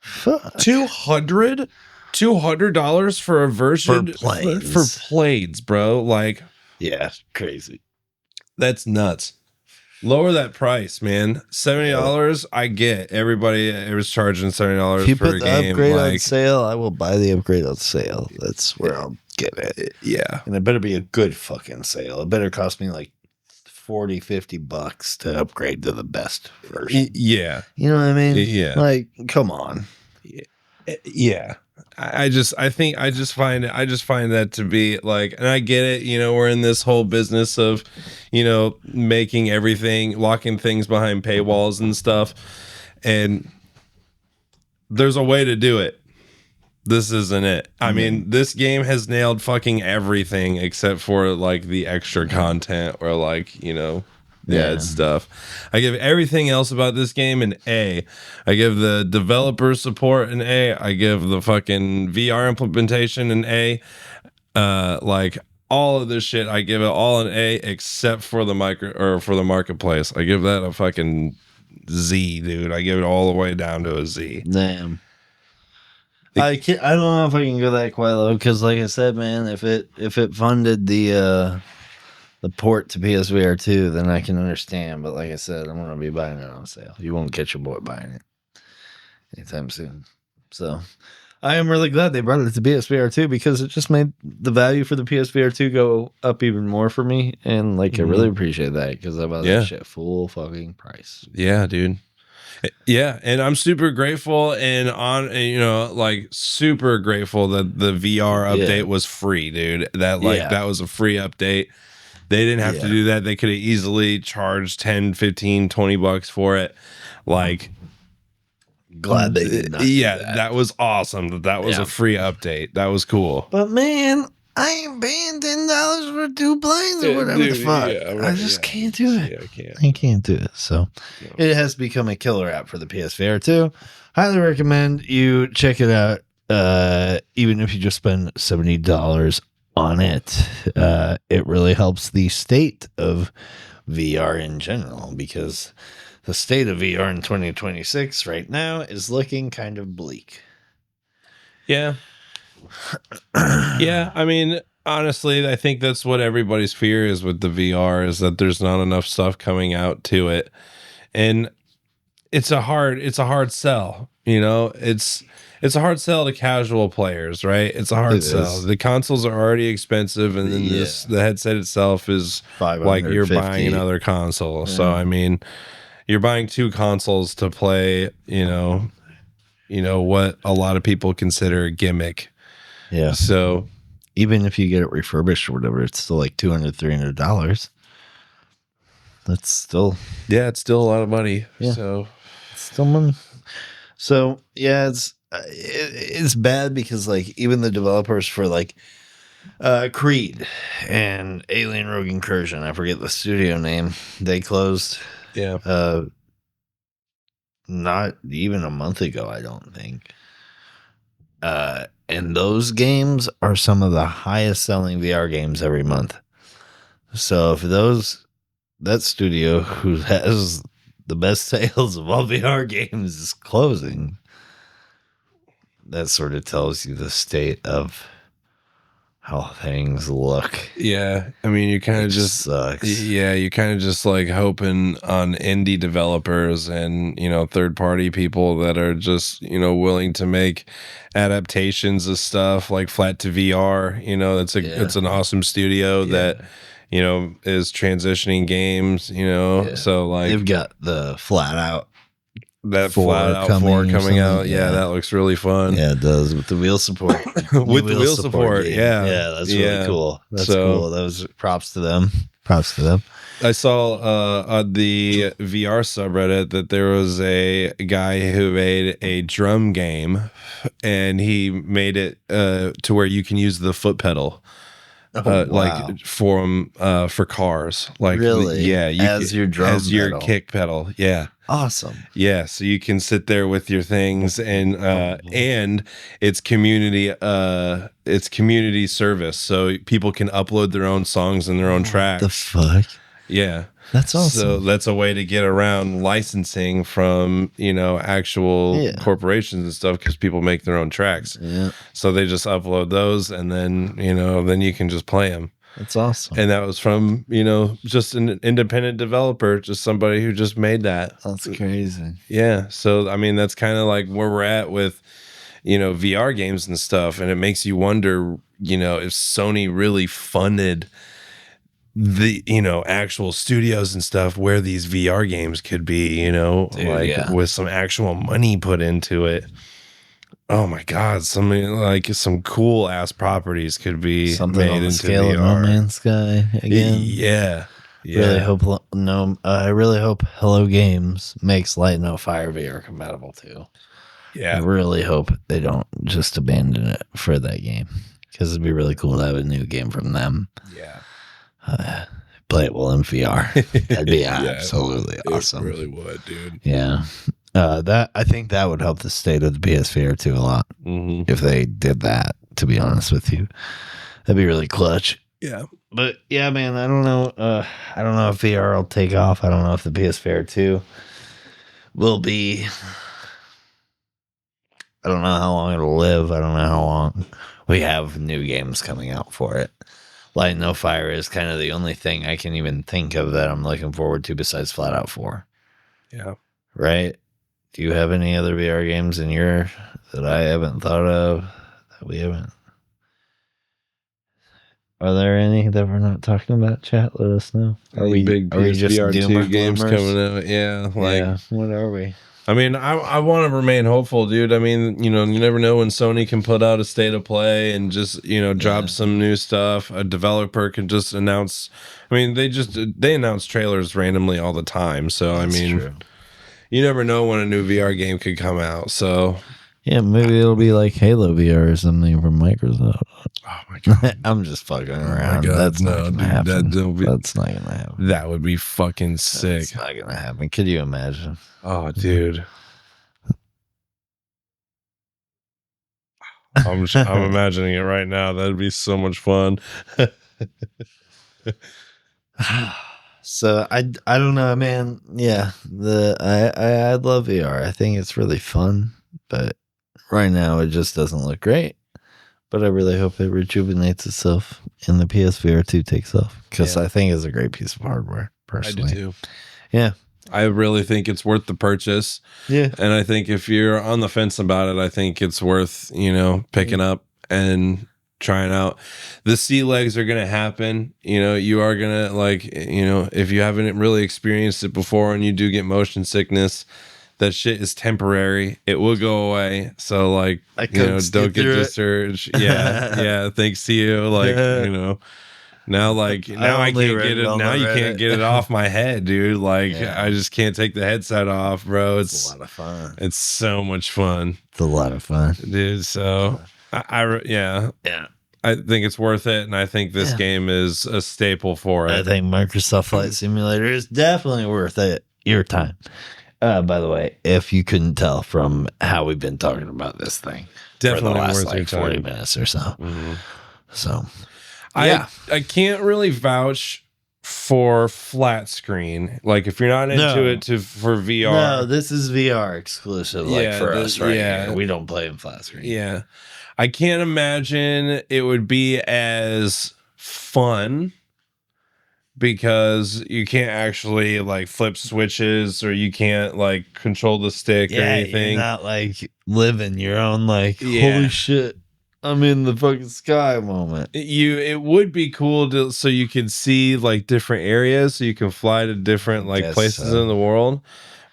Fuck. $200 for a version for Blades, bro. Like, yeah, crazy. That's nuts. Lower that price, man. $70. I get everybody was charging $70 if you for put a the game. Upgrade on sale, I will buy the upgrade on sale. That's where I'll get it. Yeah, and it better be a good fucking sale. It better cost me like $40-$50 to upgrade to the best version. Yeah. You know what I mean? Yeah. Like, come on. Yeah. I just find that to be like, and I get it, you know, we're in this whole business of, you know, making everything, locking things behind paywalls and stuff. And there's a way to do it. This isn't it. I mean, this game has nailed fucking everything except for like the extra content or like, you know, it's stuff. I give everything else about this game an A. I give the developer support an A. I give the fucking VR implementation an A. Like all of this shit, I give it all an A except for the marketplace. I give that a fucking Z, dude. I give it all the way down to a Z. Damn. I don't know if I can go that quite low because, like I said, man, if it funded the port to PSVR2, then I can understand. But like I said, I'm gonna be buying it on sale. You won't catch your boy buying it anytime soon. So I am really glad they brought it to PSVR2 because it just made the value for the PSVR2 go up even more for me. And like I really appreciate that because I bought that shit full fucking price. Yeah, dude. Yeah, and I'm super grateful and you know, like super grateful that the VR update was free, dude. That was a free update. They didn't have to do that. They could have easily charged 10, 15, 20 bucks for it. Like, glad they did not. That was awesome. That was a free update. That was cool. But man, I ain't paying $10 for 2 planes or whatever the fuck. I just can't do it. I can't do it. So it has become a killer app for the PSVR 2. Highly recommend you check it out. Even if you just spend $70 on it, it really helps the state of VR in general because the state of VR in 2026 right now is looking kind of bleak. Yeah. Yeah, I mean, Honestly, I think that's what everybody's fear is with the VR, is that there's not enough stuff coming out to it. And it's a hard sell, you know. It's a hard sell to casual players, right? It's a hard It sell. is. The consoles are already expensive, and then Yeah. the headset itself is like you're buying 550. another console. So Yeah. I mean, you're buying two consoles to play, what a lot of people consider a gimmick. Yeah. So Even if you get it refurbished or whatever, it's still like $200-$300. That's still yeah, it's still a lot of money. Yeah. So still money. So yeah, it's bad because like even the developers for like Creed and Alien Rogue Incursion, I forget the studio name, they closed yeah. not even a month ago, I don't think. And those games are some of the highest selling VR games every month. So if that studio who has the best sales of all VR games is closing, that sort of tells you the state of how things look. Yeah, I mean, you kind of Which just sucks. yeah, you kind of just like hoping on indie developers and third party people that are just willing to make adaptations of stuff like Flat to VR. It's an awesome studio that is transitioning games. So like They've got the Flat Out that 4 Flat Out coming 4 or coming out. something. Yeah, that looks really fun. Yeah, it does with the wheel support. With the wheel support, game. yeah. Yeah, that's really cool. That's So- cool. That was props to them. Props to them. I saw on the VR subreddit that there was a guy who made a drum game, and he made it to where you can use the foot pedal, Wow. like for cars. Like Really? yeah, As your drum as your pedal. kick pedal. Yeah. Awesome. Yeah, so you can sit there with your things, and it's community service, so people can upload their own songs and their own tracks. The fuck? Yeah. That's awesome. So that's a way to get around licensing from, actual corporations and stuff, because people make their own tracks. Yeah. So they just upload those, and then, then you can just play them. That's awesome. And that was from, just an independent developer, just somebody who just made that. That's crazy. Yeah. So, I mean, that's kind of like where we're at with, VR games and stuff. And it makes you wonder, if Sony really funded the actual studios and stuff where these VR games could be, with some actual money put into it. Oh my God! Some cool ass properties could be Something made on the into scale of VR. No Man's Sky again. Yeah. Really hope I really hope Hello Games makes Light No Fire VR compatible too. Yeah. I really hope they don't just abandon it for that game, because it'd be really cool to have a new game from them. Yeah. Play it well in VR. That'd be absolutely awesome. It really would, dude. Yeah. I think that would help the state of the PSVR2 a lot if they did that, to be honest with you. That'd be really clutch. Yeah. But yeah, man, I don't know. I don't know if VR will take off. I don't know if the PSVR2 will be. I don't know how long it'll live. I don't know how long we have new games coming out for it. Light No Fire is kind of the only thing I can even think of that I'm looking forward to besides Flat Out 4. Yeah. Right? Do you have any other VR games in your that I haven't thought of, that we haven't? Are there any that we're not talking about? Chat, let us know. Are we big PSVR2 games coming out? Yeah. What are we? I mean, I want to remain hopeful, dude. I mean, you never know when Sony can put out a state of play and just, drop some new stuff. A developer can just announce. I mean, they announce trailers randomly all the time. So, That's true. You never know when a new VR game could come out. So, yeah, maybe it'll be like Halo VR or something from Microsoft. Oh my God. I'm just fucking around. God, That's not gonna happen. That's not gonna happen. That would be fucking sick. It's not gonna happen. Could you imagine? Oh, dude. I'm imagining it right now. That'd be so much fun. So I don't know, man. Yeah, I love VR. I think it's really fun, but right now it just doesn't look great. But I really hope it rejuvenates itself and the PSVR2 takes off, because I think it's a great piece of hardware, personally. I do too. Yeah. I really think it's worth the purchase. Yeah. And I think if you're on the fence about it, I think it's worth, picking up and trying out. The sea legs are going to happen. You are going to, if you haven't really experienced it before and you do get motion sickness, that shit is temporary. It will go away. So don't get discouraged. Yeah. Thanks to you. Now I can't get it. Now you can't get it off my head, dude. I just can't take the headset off, bro. It's a lot of fun. It's so much fun. It's a lot of fun, dude. So I think it's worth it, and I think this game is a staple for it. I think Microsoft Flight Simulator is definitely worth it. Your time. By the way, if you couldn't tell from how we've been talking about this thing, definitely for the last worth 40 minutes or so. Mm-hmm. So, I can't really vouch for flat screen. If you're not into it for VR. No, this is VR exclusive. For us, right? Here. We don't play in flat screen. Yeah, I can't imagine it would be as fun, because you can't actually flip switches, or you can't control the stick or anything. You're not living your own holy shit, I'm in the fucking sky moment. It would be cool so you can see different areas, so you can fly to different places in the world.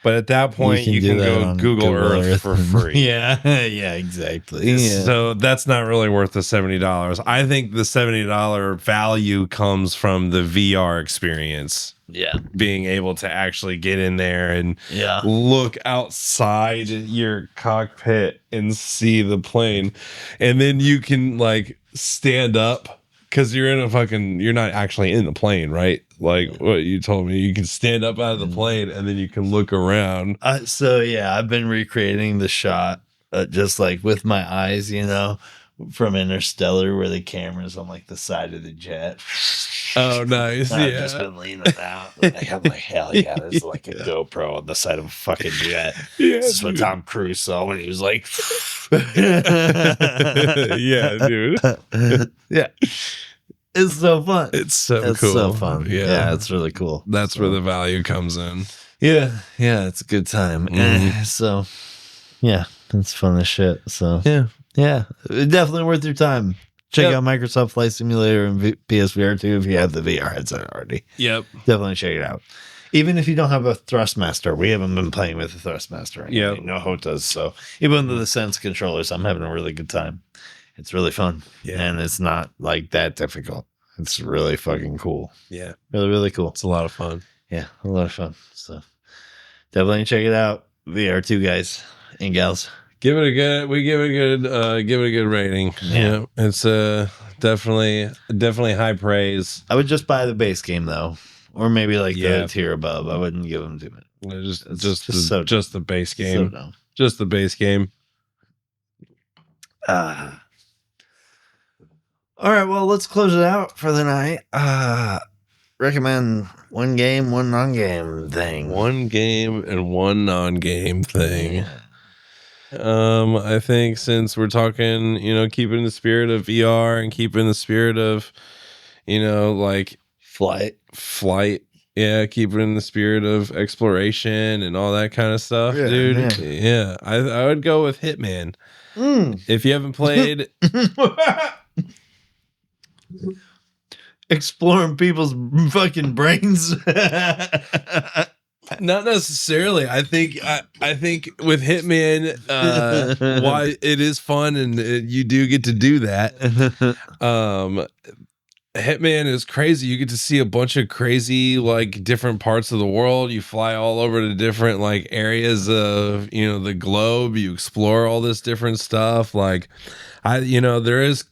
But at that point, you can go Google Earth for free. Yeah, exactly. Yeah. So that's not really worth the $70. I think the $70 value comes from the VR experience. Yeah. Being able to actually get in there and look outside your cockpit and see the plane. And then you can stand up. Because you're not actually in the plane, right? What you told me. You can stand up out of the plane and then you can look around. I've been recreating the shot just with my eyes, from Interstellar, where the camera's on the side of the jet. Oh, nice. I've just been leaning out. I'm hell yeah, there's a GoPro on the side of a fucking jet. Yeah, this is what Tom Cruise saw when he was yeah, dude. Yeah. It's so fun. It's so cool. It's so fun. Yeah, it's really cool. That's where the value comes in. Yeah, it's a good time. So, yeah, it's fun as shit. So, yeah, definitely worth your time. Check out Microsoft Flight Simulator and PSVR2 if you have the VR headset already. Yep. Definitely check it out. Even if you don't have a Thrustmaster, we haven't been playing with a Thrustmaster. Yeah. No Hotas. So even with the Sense controllers, I'm having a really good time. It's really fun. Yeah. And it's not that difficult. It's really fucking cool. Yeah. Really, really cool. It's a lot of fun. Yeah. A lot of fun. So definitely check it out. VR2 guys and gals. Give it a good rating. Yeah. It's definitely high praise. I would just buy the base game though. Or maybe the tier above. I wouldn't give them too much. Just the base game. So just the base game. All right, well, let's close it out for the night. Recommend one game, one non-game thing. One game and one non-game thing. Yeah. I think since we're talking, keeping the spirit of VR and keeping the spirit of, flight. Yeah, keeping in the spirit of exploration and all that kind of stuff, dude. Yeah. I would go with Hitman. If you haven't played... Exploring people's fucking brains. Not necessarily. I think with Hitman, why it is fun and you do get to do that. Hitman is crazy. You get to see a bunch of crazy different parts of the world. You fly all over to different areas of the globe. You explore all this different stuff. There is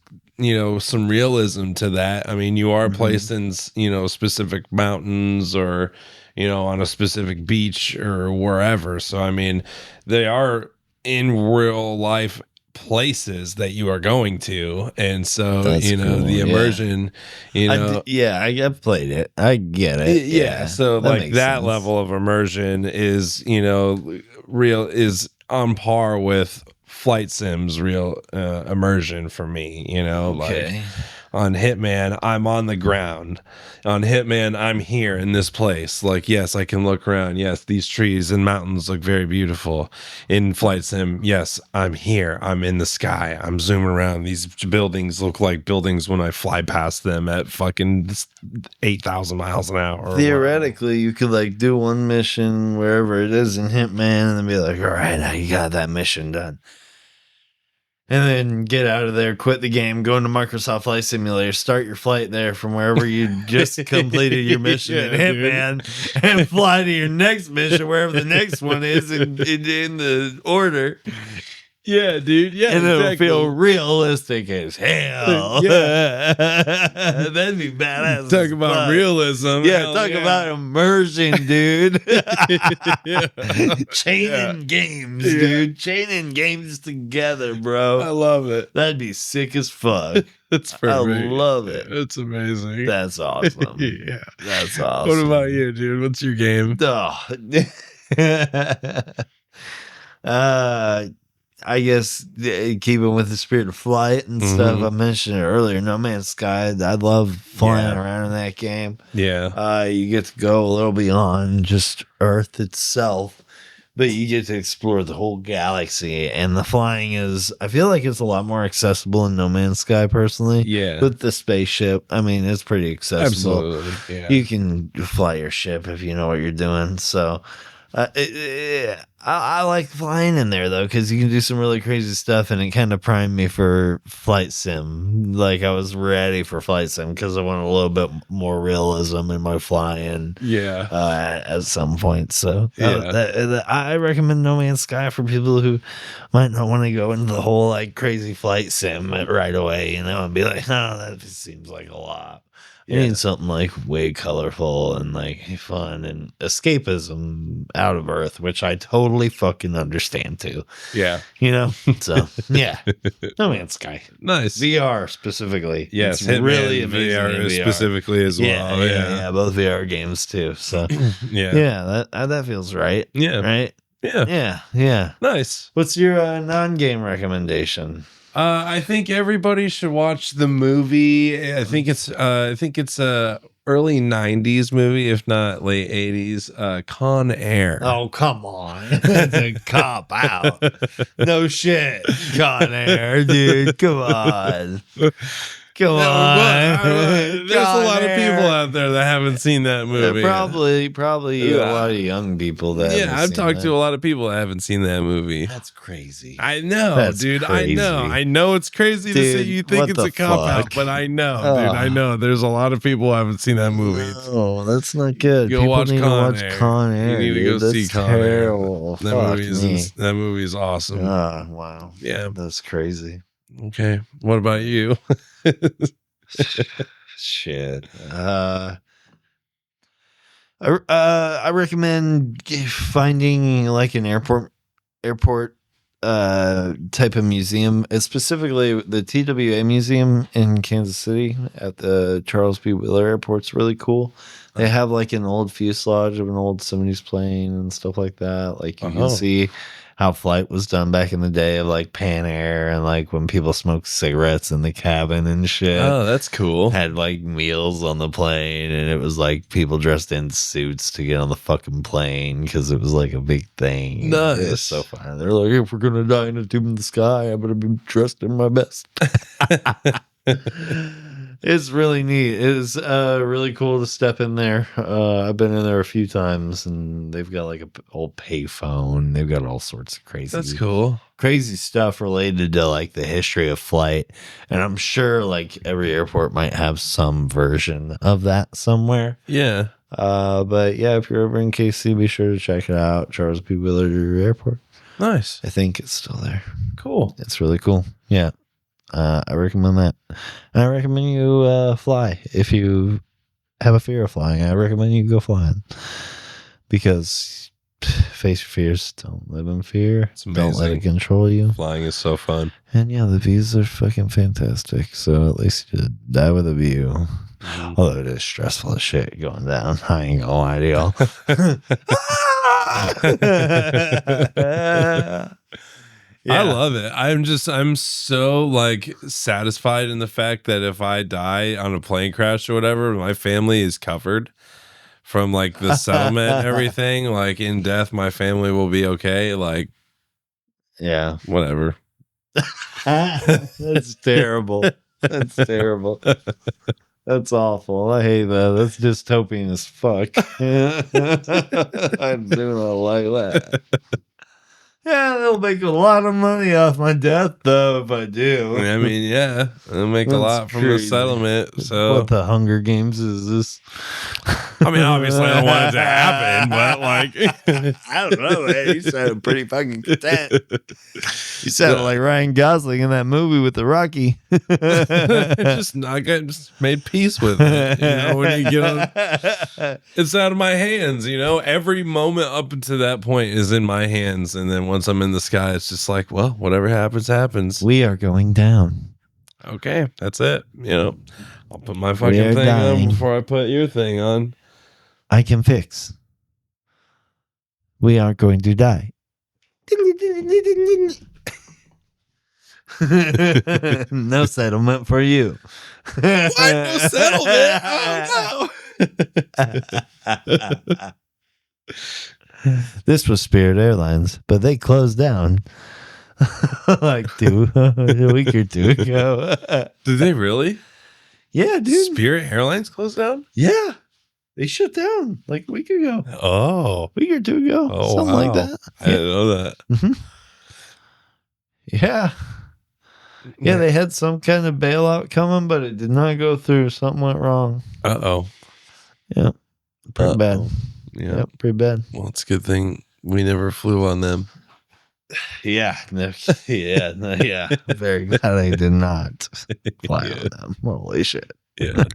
some realism to that. I mean, you are placed in specific mountains or on a specific beach or wherever. So I mean, they are in real life places that you are going to, and so that's cool. The immersion. I've played it. I get it. So that sense. Level of immersion is real is on par with flight sims real immersion for me, you know. Okay. Like on Hitman, I'm on the ground. On Hitman, I'm here in this place. Like, yes, I can look around. Yes, these trees and mountains look very beautiful. In Flight Sim, yes, I'm here. I'm in the sky. I'm zooming around. These buildings look like buildings when I fly past them at fucking 8,000 miles an hour. Theoretically, you could like do one mission wherever it is in Hitman and then be like, all right, now you got that mission done. And then get out of there, quit the game, go into Microsoft Flight Simulator, start your flight there from wherever you just completed your mission in Hitman, and fly to your next mission, wherever the next one is in the order. Yeah, dude. Yeah, and it'll feel realistic as hell. Yeah. That'd be badass. Talk about realism. Yeah, talk about immersion, dude. Chaining Yeah. games, dude. Chaining games together, bro. I love it. That'd be sick as fuck. It's perfect. I love it. It's amazing. That's awesome. Yeah. That's awesome. What about you, dude? What's your game? I guess keeping with the spirit of flight and stuff, Mhm. I mentioned it earlier. No Man's Sky. I love flying Yeah. around in that game. Yeah. You get to go a little beyond just Earth itself, but you get to explore the whole galaxy. And the flying is, I feel like it's a lot more accessible in No Man's Sky, personally. Yeah. With the spaceship, I mean, it's pretty accessible. Absolutely. Yeah. You can fly your ship if you know what you're doing. So I like flying in there, though, because you can do some really crazy stuff, and it kind of primed me for Flight Sim. Like, I was ready for Flight Sim because I wanted a little bit more realism in my flying Yeah. at some point. So Yeah. I recommend No Man's Sky for people who might not want to go into the whole, like, crazy Flight Sim right away, you know, and be like, oh, that just seems like a lot. You need something like way colorful and like fun and escapism out of Earth, which I totally fucking understand too. Yeah. You know? So, yeah. No Man's Sky. Nice. VR specifically. Yes. It's Hitman really amazing. VR in VR. specifically as well. Yeah. Both VR games too. So, Yeah. that feels right. Yeah. Right? Yeah. Yeah. Nice. What's your non-game recommendation? I think everybody should watch the movie. I think it's a early 90s movie, if not late 80s, Con Air. Oh, come on. That's a cop out. No shit. Con Air, dude. Come on. Come on. There's a lot of people out there that haven't seen that movie. Probably a lot of young people that Yeah, I've talked to a lot of people that haven't seen that movie. That's crazy. I know, That's dude. crazy. I know it's crazy to say Dude, you think what it's the a cop out, fuck? but I know, dude. I know. There's a lot of people who haven't seen that movie. Oh, that's not good. Go People watch need Con to Air. watch Con Air. You need to dude. go see That's Con Air. terrible. That Fuck me. that movie is awesome. Wow. Yeah. That's crazy. Okay. What about you? Shit. I recommend finding like an airport type of museum. It's specifically the TWA museum in Kansas City at the Charles P. Wheeler Airport's really cool. They have like an old fuselage of an old 70s plane and stuff like that. Like you can see how flight was done back in the day of like Pan Air and like when people smoked cigarettes in the cabin and shit. Oh, that's cool. Had like meals on the plane, and it was like people dressed in suits to get on the fucking plane because it was like a big thing. Nice. It was so fun. They're like, if we're gonna die in a tube in the sky, I better be dressed in my best. It's really neat. It's really cool to step in there. I've been in there a few times, and they've got like a old payphone. They've got all sorts of crazy. That's cool. Crazy stuff related to like the history of flight, and I'm sure like every airport might have some version of that somewhere. Yeah. But yeah, if you're ever in KC, be sure to check it out. Charles P. Wheeler Airport. Nice. I think it's still there. Cool. It's really cool. Yeah. I recommend that. And I recommend you fly. If you have a fear of flying, I recommend you go flying. Because face your fears. Don't live in fear. It's amazing. Don't let it control you. Flying is so fun. And yeah, the views are fucking fantastic. So at least you die with a view. Although it is stressful as shit going down. I ain't gonna lie to y'all. I love it. I'm so like satisfied in the fact that if I die on a plane crash or whatever, my family is covered from like the settlement and everything. Like in death, my family will be okay. Like, yeah, whatever. That's terrible. That's terrible. That's awful. I hate that. That's dystopian as fuck. I do not like that. Yeah, they'll make a lot of money off my death, though, if I do. I mean, yeah, they'll make a lot from the settlement. So, what the Hunger Games is this? I mean, obviously, I don't want it to happen, but like, I don't know, man. You sounded pretty fucking content. You sounded like Ryan Gosling in that movie with the Rocky. I just made peace with it. You know, when you get on, it's out of my hands. You know, every moment up until that point is in my hands, and then once I'm in the sky, it's just like, well, whatever happens, happens. We are going down. Okay, that's it. You know, I'll put my fucking thing on before I put your thing on. I can fix. We aren't going to die. No settlement for you. What? No settlement? Oh, no. This was Spirit Airlines, but they closed down like a week or two ago. Did they really? Yeah, dude. Spirit Airlines closed down? Yeah. They shut down like a week ago. Oh. A week or two ago. Something like that. I didn't know that. Mm-hmm. Yeah. Yeah, they had some kind of bailout coming, but it did not go through. Something went wrong. Uh-oh. Yeah. Pretty bad. Yeah. Yep, pretty bad. Well, it's a good thing we never flew on them. Yeah. Yeah. Very glad I did not fly on them. Holy shit. Yeah.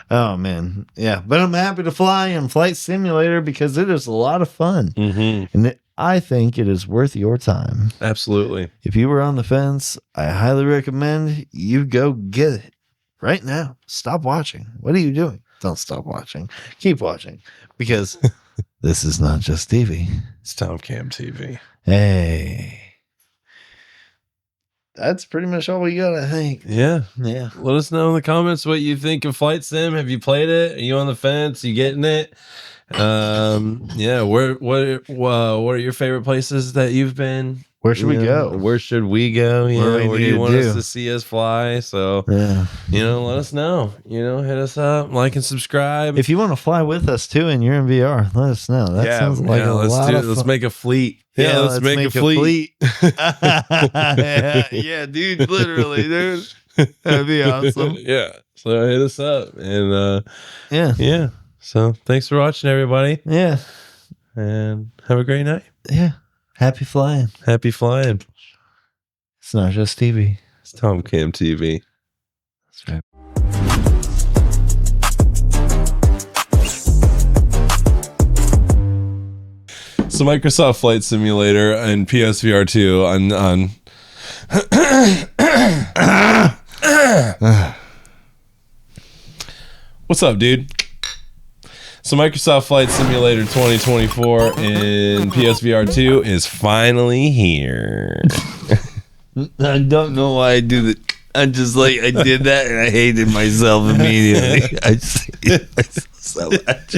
Oh, man. Yeah. But I'm happy to fly in Flight Simulator because it is a lot of fun. Mm-hmm. And I think it is worth your time. Absolutely. If you were on the fence, I highly recommend you go get it right now. Stop watching. What are you doing? Don't stop watching. Keep watching because this is not just TV. It's TOMCAM TV. Hey. That's pretty much all we got, I think. Yeah. Yeah. Let us know in the comments what you think of Flight Sim. Have you played it? Are you on the fence? Are you getting it? Yeah. What are your favorite places that you've been? Where should we go? Where should we go? Where do you want us to see us fly? So, yeah. Let us know. Hit us up, like and subscribe. If you want to fly with us too and you're in VR, let us know. That sounds like a lot of fun. Let's make a fleet. Yeah, let's make a fleet. Yeah, dude, literally, dude. That'd be awesome. Yeah. So hit us up. And yeah. So thanks for watching, everybody. Yeah. And have a great night. Yeah. Happy flying. Happy flying. It's not just TV. It's TOMCAM TV. That's right. So Microsoft Flight Simulator and PSVR2 on What's up, dude? So Microsoft Flight Simulator 2024 in PSVR2 is finally here. I don't know why I do that. I just I did that and I hated myself immediately. I just hated myself so much.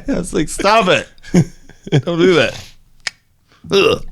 I was like, stop it. Don't do that. Ugh.